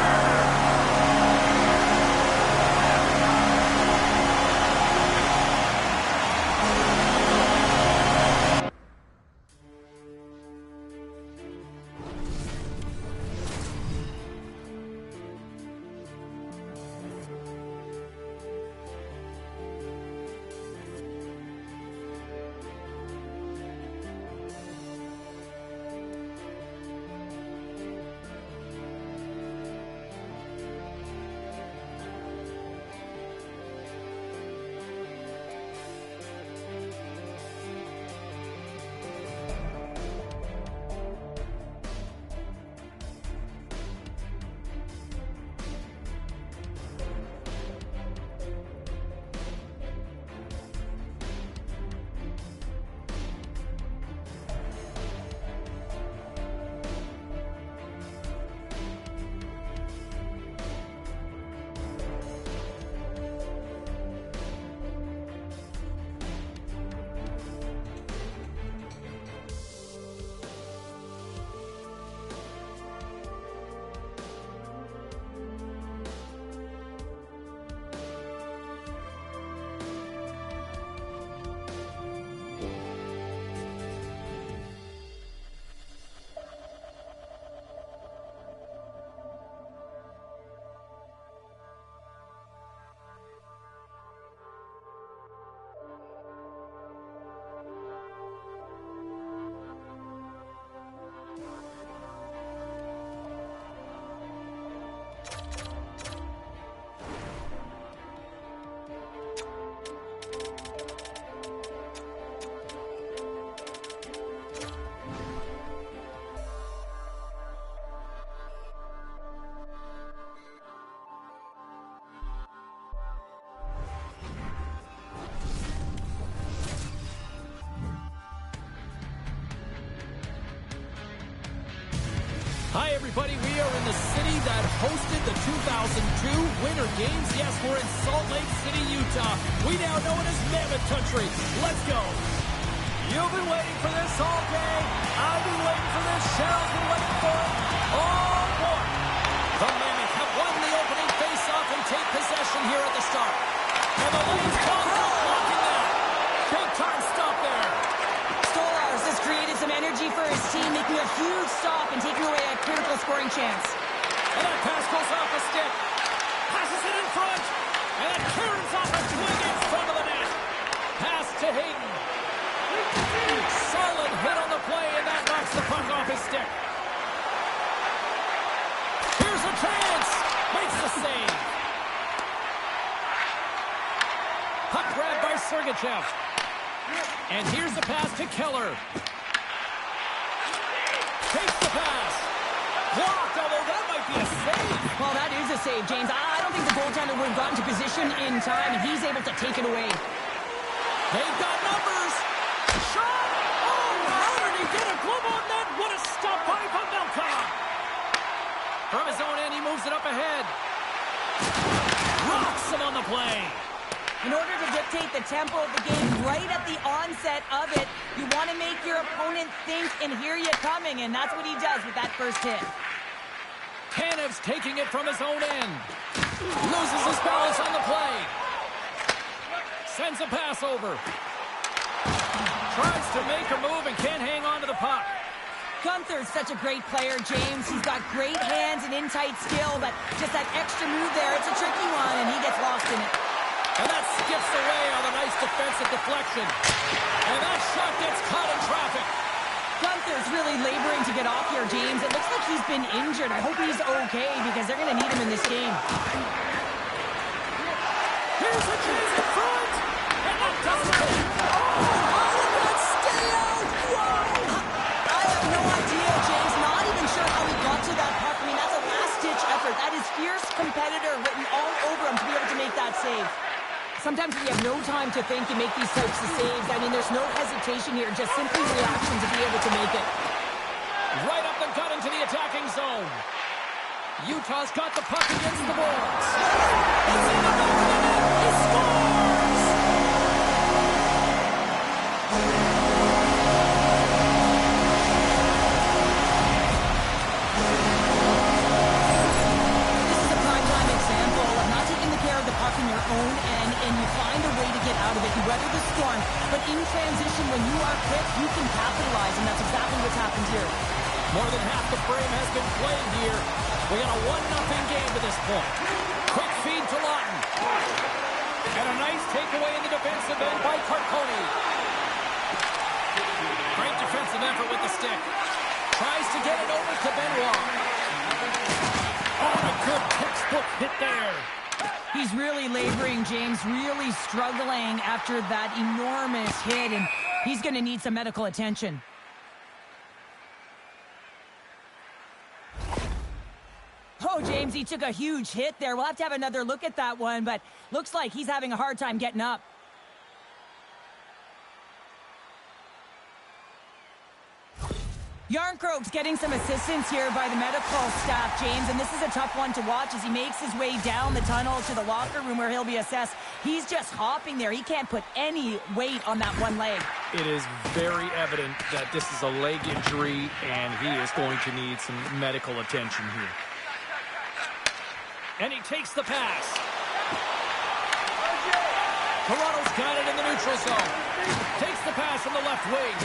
Hi, everybody. We are in the city that hosted the 2002 Winter Games. Yes, we're in Salt Lake City, Utah. We now know it as Mammoth Country. Let's go. You've been waiting for this all day. I've been waiting for this. Cheryl's been waiting for it. Oh, boy. The Mammoth have won the opening face-off and take possession here at the start. And the Lanes come out blocking that. Big-time stop there. Stolarz has created some energy for his team, making a huge stop and taking away a critical scoring chance. And that pass goes off a stick. Passes it in front. And that clears off a swing in front of the net. Pass to Hayden. Solid hit on the play, and that knocks the puck off his stick. Here's a chance. Makes the save. Puck grab by Sergachev. And here's the pass to Keller. Takes the pass. Blocked, although that might be a save. Well, that is a save, James. I don't think the goaltender would have gotten to position in time, and he's able to take it away. They've got numbers. Shot. Oh, how did he get a glove on that? What a stop by Pavelka. From his own end, he moves it up ahead. Rocks him on the play. In order to dictate the tempo of the game right at the onset of it, you want to make your opponent think and hear you coming, and that's what he does with that first hit. Tanev's taking it from his own end. Loses his balance on the play. Sends a pass over. Tries to make a move and can't hang on to the puck. Gunther's such a great player, James. He's got great hands and in-tight skill, but just that extra move there, it's a tricky one, and he gets lost in it. And that skips away on a nice defensive deflection. And that shot gets caught in traffic. Gunther's really laboring to get off here, James. It looks like he's been injured. I hope he's okay because they're going to need him in this game. Here's a chance in front. And that doesn't it. Stay out! Whoa! I have no idea, James. Not even sure how he got to that puck. I mean, that's a last-ditch effort. That is fierce competitor written all over him to be able to make that save. Sometimes we have no time to think and make these types of saves. I mean, there's no hesitation here, just simply reaction to be able to make it. Right up the gut into the attacking zone. Utah's got the puck against the boards. It's in the back of the net. He scores! This is a prime-time example of not taking the care of the puck in your own end, and you find a way to get out of it. You weather the storm, but in transition, when you are quick, you can capitalize, and that's exactly what's happened here. More than half the frame has been played here. We got a 1-0 game to this point. Quick feed to Lawton. And a nice takeaway in the defensive end by Carconi. Great defensive effort with the stick. Tries to get it over to Benoit. Oh, a good textbook hit there. He's really laboring, James, really struggling after that enormous hit, and he's going to need some medical attention. Oh, James, he took a huge hit there. We'll have to have another look at that one, but looks like he's having a hard time getting up. Järnkrok's getting some assistance here by the medical staff, James, and this is a tough one to watch as he makes his way down the tunnel to the locker room where he'll be assessed. He's just hopping there. He can't put any weight on that one leg. It is very evident that this is a leg injury, and he is going to need some medical attention here. And he takes the pass. Toronto's got it in the neutral zone. Takes the pass from the left wing.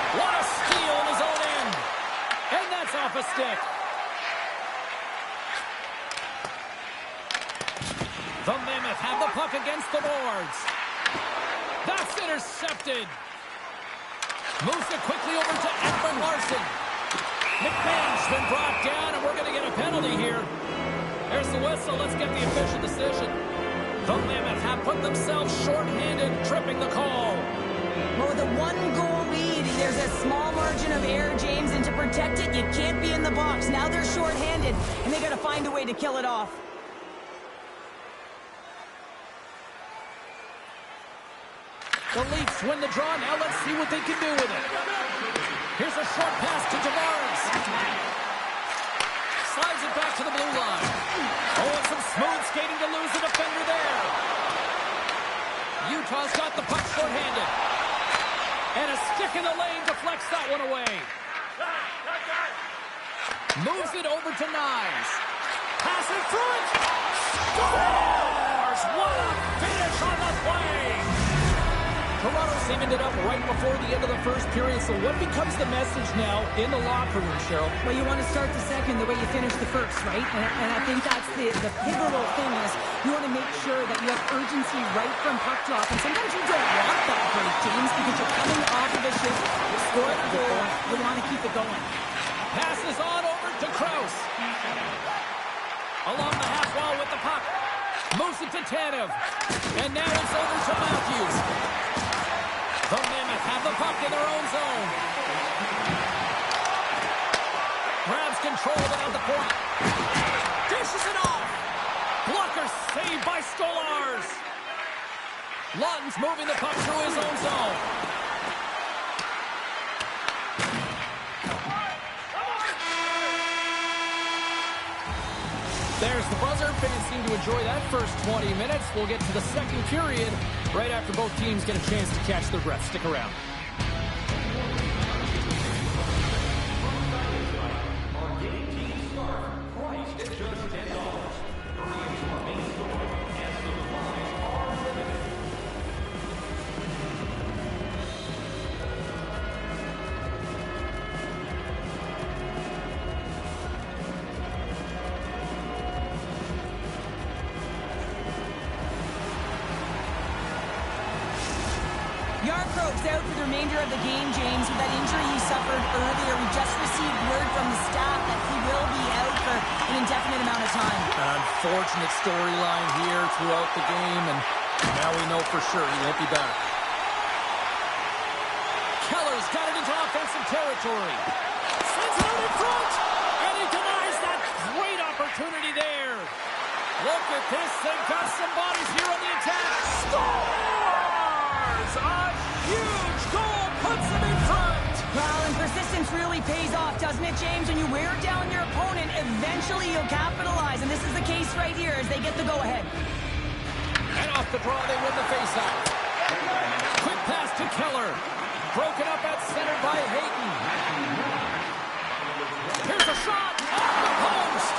What a steal in his own end. And that's off a stick. The Mammoth have the puck against the boards. That's intercepted. Moves it quickly over to Ekman Larsson. McMahon's been brought down, and we're going to get a penalty here. There's the whistle. Let's get the official decision. The Mammoth have put themselves short-handed, tripping the call. Well, with a one-goal lead, there's a small margin of error, James, and to protect it, you can't be in the box. Now they're short-handed, and they got to find a way to kill it off. The Leafs win the draw. Now let's see what they can do with it. Here's a short pass to Tavares. Slides it back to the blue line. Oh, and some smooth skating to lose the defender there. Utah's got the puck short-handed. And a stick in the lane deflects that one away. Moves it over to Knies. Pass in front. Scores! What a finish on the play! Toronto's team ended up right before the end of the first period, so what becomes the message now in the locker room, Cheryl? Well, you want to start the second the way you finish the first, right? And I think that's the pivotal thing is you want to make sure that you have urgency right from puck drop. And sometimes you don't want that break, James, because you're coming off of a shift, you score the goal, you want to keep it going. Passes on over to Krause. Along the half wall with the puck. Moves it to Tanev. And now it's over to Matthews. The Mammoth have the puck in their own zone. Grabs control of it at the point. Dishes it off. Blocker saved by Stolarz. Lawton's moving the puck through his own zone. There's the buzzer. Fans seem to enjoy that first 20 minutes. We'll get to the second period right after both teams get a chance to catch their breath. Stick around. Yarncroke's out for the remainder of the game, James, with that injury he suffered earlier. We just received word from the staff that he will be out for an indefinite amount of time. An unfortunate storyline here throughout the game, and now we know for sure he won't be back. Keller's got it into offensive territory. Sends it out in front, and he denies that great opportunity there. Look at this. They've got some bodies here on the attack. Scores! A huge goal puts them in front. Well, and persistence really pays off, doesn't it, James? When you wear down your opponent, eventually you'll capitalize. And this is the case right here as they get the go-ahead. And off the draw, they win the faceoff. Quick pass to Keller. Broken up at center by Hayton. Here's a shot off the post.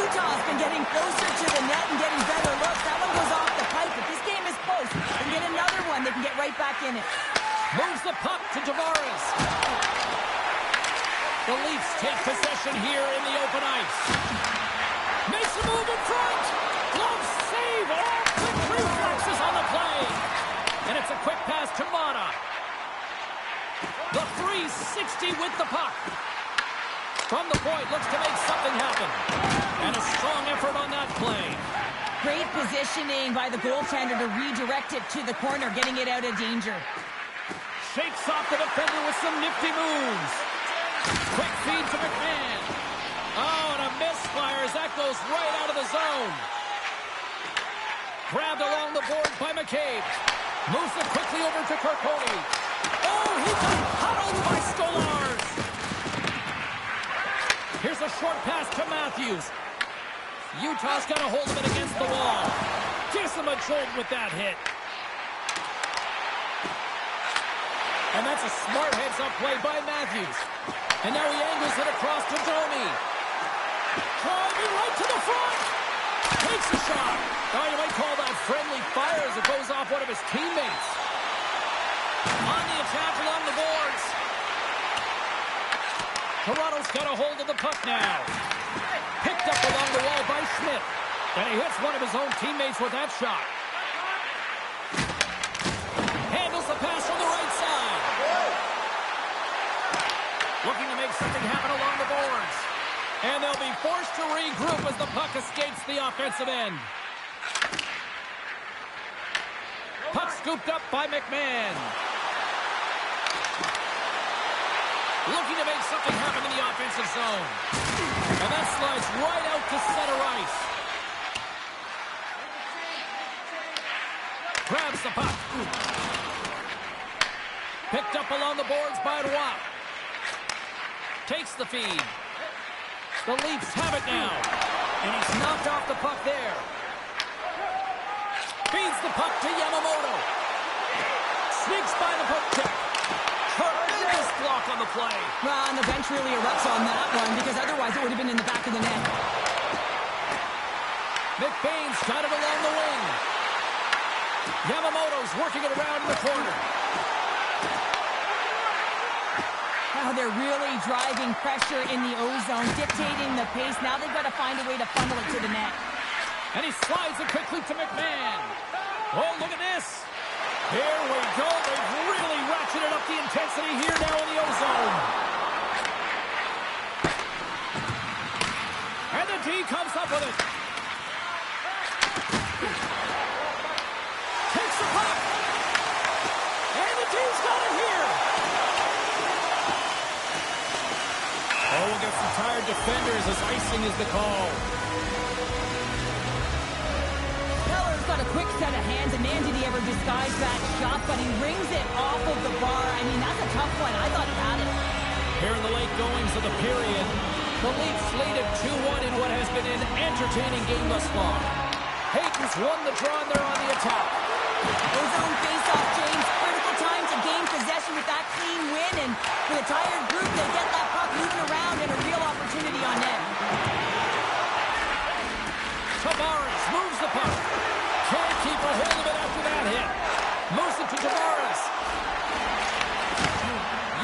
Utah's been getting closer to the net and getting better looks. That one goes off the pipe, but this game is close. They can get another one. They can get right back in it. Moves the puck to Tavares. The Leafs take possession here in the open ice. Makes a move in front. Glove save. All quick reflexes on the play. And it's a quick pass to Mata. The 360 with the puck. From the point, looks to make something happen. And a strong effort on that play. Great positioning by the goaltender to redirect it to the corner, getting it out of danger. Shakes off the defender with some nifty moves. Quick feed to McMahon. Oh, and a misfire as that goes right out of the zone. Grabbed along the board by McCabe. Moves it quickly over to Kirkconnell. Oh, he got huddled by Stolarz. Here's a short pass to Matthews. Utah's got a hold of it against the wall. Gives him a jolt with that hit. And that's a smart heads-up play by Matthews. And now he angles it across to Domi. Driving right to the front. Takes a shot. Oh, you might call that friendly fire as it goes off one of his teammates. On the attack along the boards. Toronto's got a hold of the puck now. Picked up along the wall by Schmidt. And he hits one of his own teammates with that shot. Handles the pass from the right side. Looking to make something happen along the boards. And they'll be forced to regroup as the puck escapes the offensive end. Puck scooped up by McMahon. Looking to make something happen in the offensive zone. And that slides right out to center ice. Grabs the puck. Picked up along the boards by Roy. Takes the feed. The Leafs have it now. And he's knocked off the puck there. Feeds the puck to Yamamoto. Sneaks by the puck check. Tremendous block on the play. Well, and the bench really erupts on that one because otherwise it would have been in the back of the net. McBain's got it along the wing. Yamamoto's working it around in the corner. Now they're really driving pressure in the O-zone, dictating the pace. Now they've got to find a way to funnel it to the net. And he slides it quickly to McMahon. Oh, look at this. Here we go. They've really ratcheted up the intensity here now in the O-zone. And the D comes up with it. Takes the puck. And the D's got it here. Oh, we'll get some tired defenders as icing is the call. Keller's got a quick set of hands, and man, did he ever disguise that shot, but he rings it off of the bar. I mean, that's a tough one. I thought he had it. Here in the late goings of the period, the Leafs lead at 2-1 in what has been an entertaining game thus far. Hayton's won the draw, and they're on the attack. O-zone face-off, James. Critical time to gain possession with that clean win, and with a tired group, they get that puck moving around and a real opportunity on net. Tavares moves the puck. Can't keep a hold of it after that hit. Moves it to Tavares.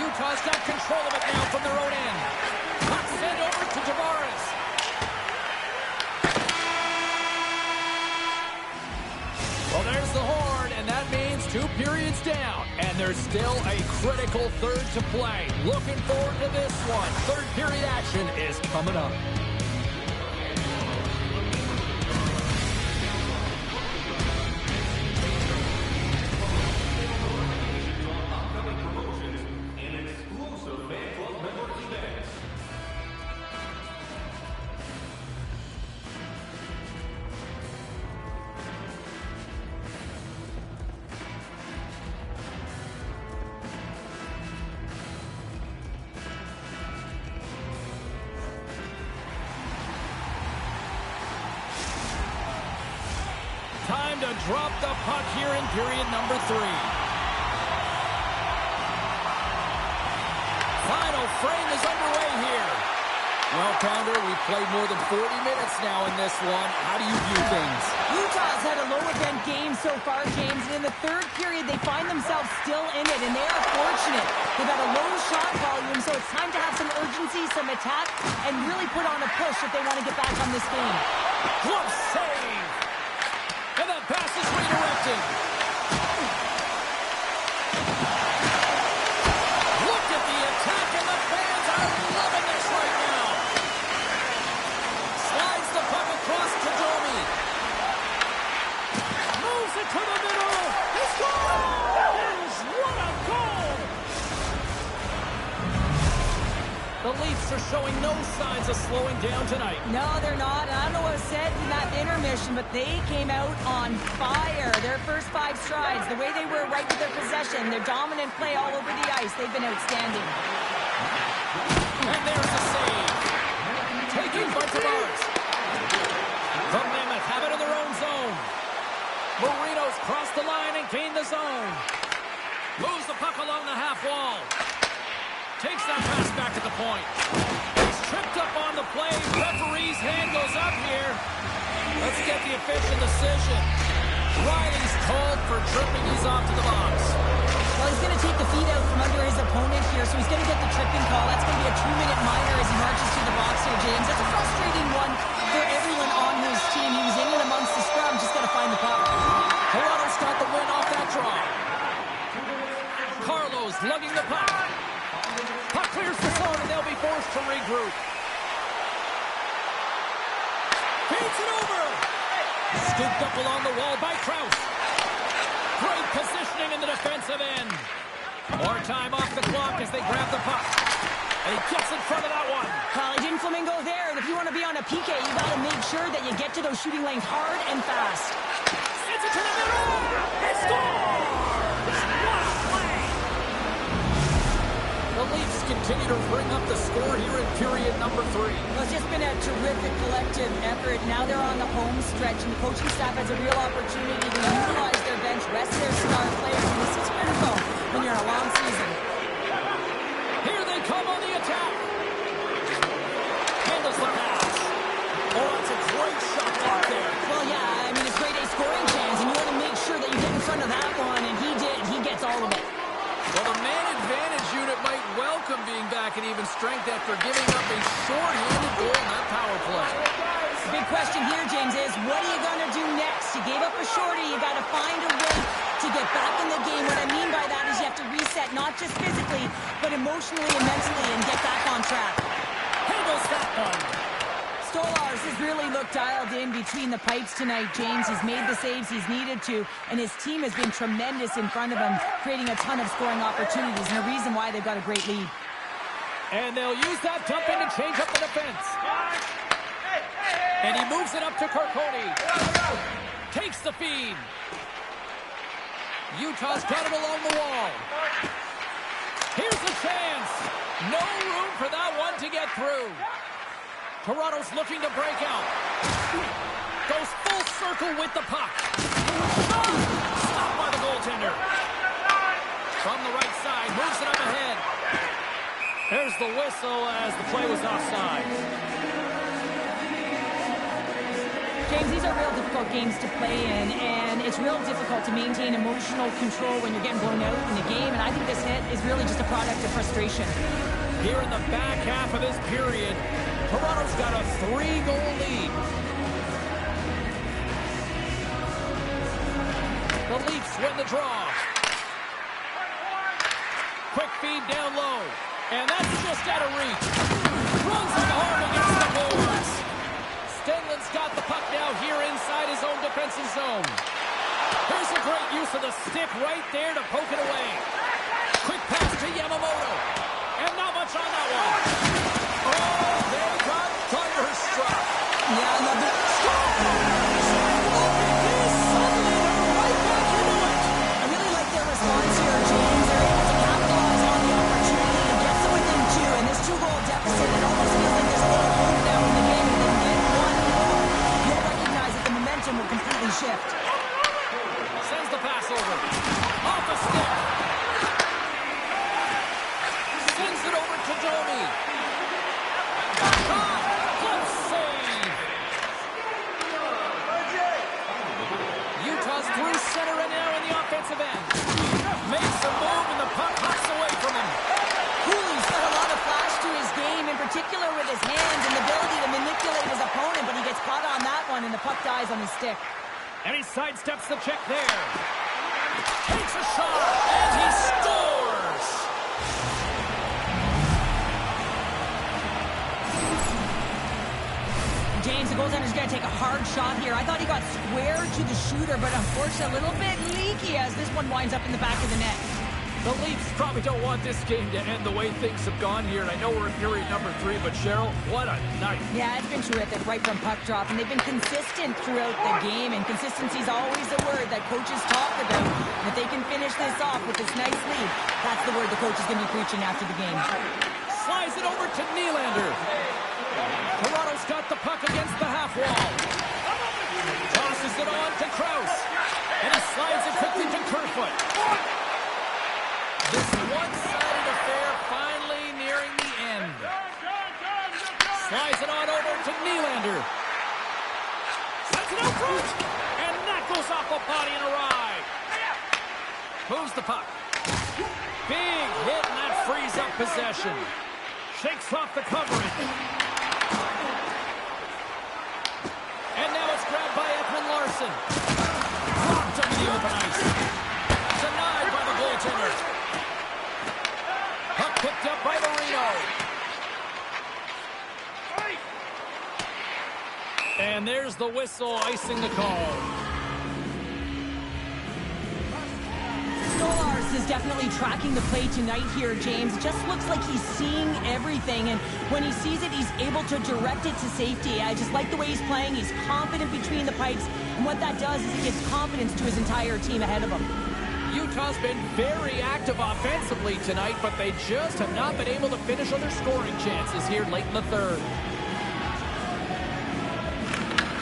Utah's got control of it now from their own end. Puck sent over to Tavares. Well, there's the horn, and that means 2 periods down. And there's still a critical third to play. Looking forward to this one. Third period action is coming up. Upcoming promotions and exclusive fan club member events. Time to drop the puck here in period number 3. Final frame is underway here. Well, Pounder, we've played more than 40 minutes now in this one. How do you view things? Utah's had a low-event game so far, James, and in the third period, they find themselves still in it, and they are fortunate. They've had a low shot volume, so it's time to have some urgency, some attack, and really put on a push if they want to get back on this game. Glove save! And that pass is redirected. Look at the attack, and the fans are loving this right now. Slides the puck across to Domi. Moves it to the middle. He scores! What a goal! The Leafs are showing no signs of slowing down tonight. No, they're not. I don't know what was said in that intermission, but they came out on fire. Their first 5 strides, the way they were right with their possession, their dominant play all over the ice, they've been outstanding. And there's the save. Taken by Tavares. The Mammoth have it in their own zone. Marino's crossed the line and gained the zone. Moves the puck along the half wall. Takes that pass back at the point. He's tripped up on the play. Referee's hand goes up here. Let's get the official decision. Riley's called for tripping. He's off to the box. Well, he's going to take the feet out from under his opponent here, so he's going to get the tripping call. That's going to be a 2-minute minor as he marches to the box here, James. That's a frustrating one for everyone on his team. He was in and amongst the scrum, just got to find the puck. Toronto's got the win off that draw. Carlo's lugging the puck. Puck clears the zone, and they'll be forced to regroup. Feeds it over. Scooped up along the wall by Krause. Great positioning in the defensive end. More time off the clock as they grab the puck. And he gets in front of that one. Well, he didn't flamingo there, and if you want to be on a PK, you got to make sure that you get to those shooting lanes hard and fast. Sends it to the middle. He scores! What a play! The Leafs can continue to bring up the score here in period number 3. Well, it's just been a terrific collective effort. Now they're on the home stretch, and the coaching staff has a real opportunity to utilize their bench, rest their star players, and this is critical when you're in a long season. Here they come on the attack. Handles the pass. Oh, that's a great shot out there. Well, yeah, I mean, it's grade A scoring chance, and you want to make sure that you get in front of that one, and he did. He gets all of it. Well, the man advantage unit might welcome being back in even strength after giving up a short-handed goal in that power play. The big question here, James, is what are you going to do next? You gave up a shorty. You got to find a way to get back in the game. What I mean by that is you have to reset, not just physically, but emotionally and mentally, and get back on track. Handles that one. Stolarz has really looked dialed in between the pipes tonight, James. He's made the saves he's needed to, and his team has been tremendous in front of him, creating a ton of scoring opportunities, and a reason why they've got a great lead. And they'll use that dump in to change up the defense. And he moves it up to Carcone. Takes the feed. Utah's got it along the wall. Here's the chance. No room for that one to get through. Toronto's looking to break out. Goes full circle with the puck. Stopped by the goaltender. From the right side, moves it up ahead. There's the whistle as the play was offside. James, these are real difficult games to play in, and it's real difficult to maintain emotional control when you're getting blown out in the game, and I think this hit is really just a product of frustration. Here in the back half of this period, Toronto's got a 3-goal lead. The Leafs win the draw. Quick feed down low. And that's just out of reach. Runs like a hard against the boards. Stenlund's got the puck now here inside his own defensive zone. Here's a great use of the stick right there to poke it away. Quick pass to Yamamoto. And not much on that one. Oh, they got thunderstruck. Yeah, I love it. I really like their response here, James. They're able to capitalize on the opportunity and get to within 2. And this 2-goal deficit, it almost feels like there's a little hope now in the game. If they can get one more, you'll recognize that the momentum will completely shift. Sends the pass over. Off the stick. Sends it over to Domi. Good save. Utah's through center and now in the offensive end. Makes a move and the puck hops away from him. Cooley's got a lot of flash to his game, in particular with his hands and the ability to manipulate his opponent, but he gets caught on that one and the puck dies on his stick. And he sidesteps the check there. Takes a shot, and he scores! James, the goaltender's going to take a hard shot here. I thought he got square to the shooter, but unfortunately a little bit leaky as this one winds up in the back of the net. The Leafs probably don't want this game to end the way things have gone here, and I know we're in period number 3, but Cheryl, what a night. Yeah, it's been terrific right from puck drop, and they've been consistent throughout the game, and consistency is always a word that coaches talk about. And if they can finish this off with this nice lead, that's the word the coach is going to be preaching after the game. Slides it over to Nylander. Toronto's got the puck against the half wall. Tosses it on to Krause, and he slides it quickly to Kerfoot. This one-sided affair finally nearing the end. Slides it on over to Nylander. Sends it out front. And that goes off a body and a ride. Moves the puck. Big hit, and that frees up possession. Shakes off the covering. And now it's grabbed by Ekman Larsson. Dropped over the open ice. Denied by the goaltender. Puck picked up by Marino. And there's the whistle icing the call. Stolarz is definitely tracking the play tonight here, James. It just looks like he's seeing everything, and when he sees it, he's able to direct it to safety. I just like the way he's playing. He's confident between the pipes, and what that does is it gives confidence to his entire team ahead of him. Utah's been very active offensively tonight, but they just have not been able to finish on their scoring chances here late in the third.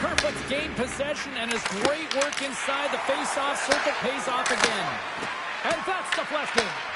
Kerfoot's gained possession, and his great work inside the face-off circle pays off again. And that's deflected.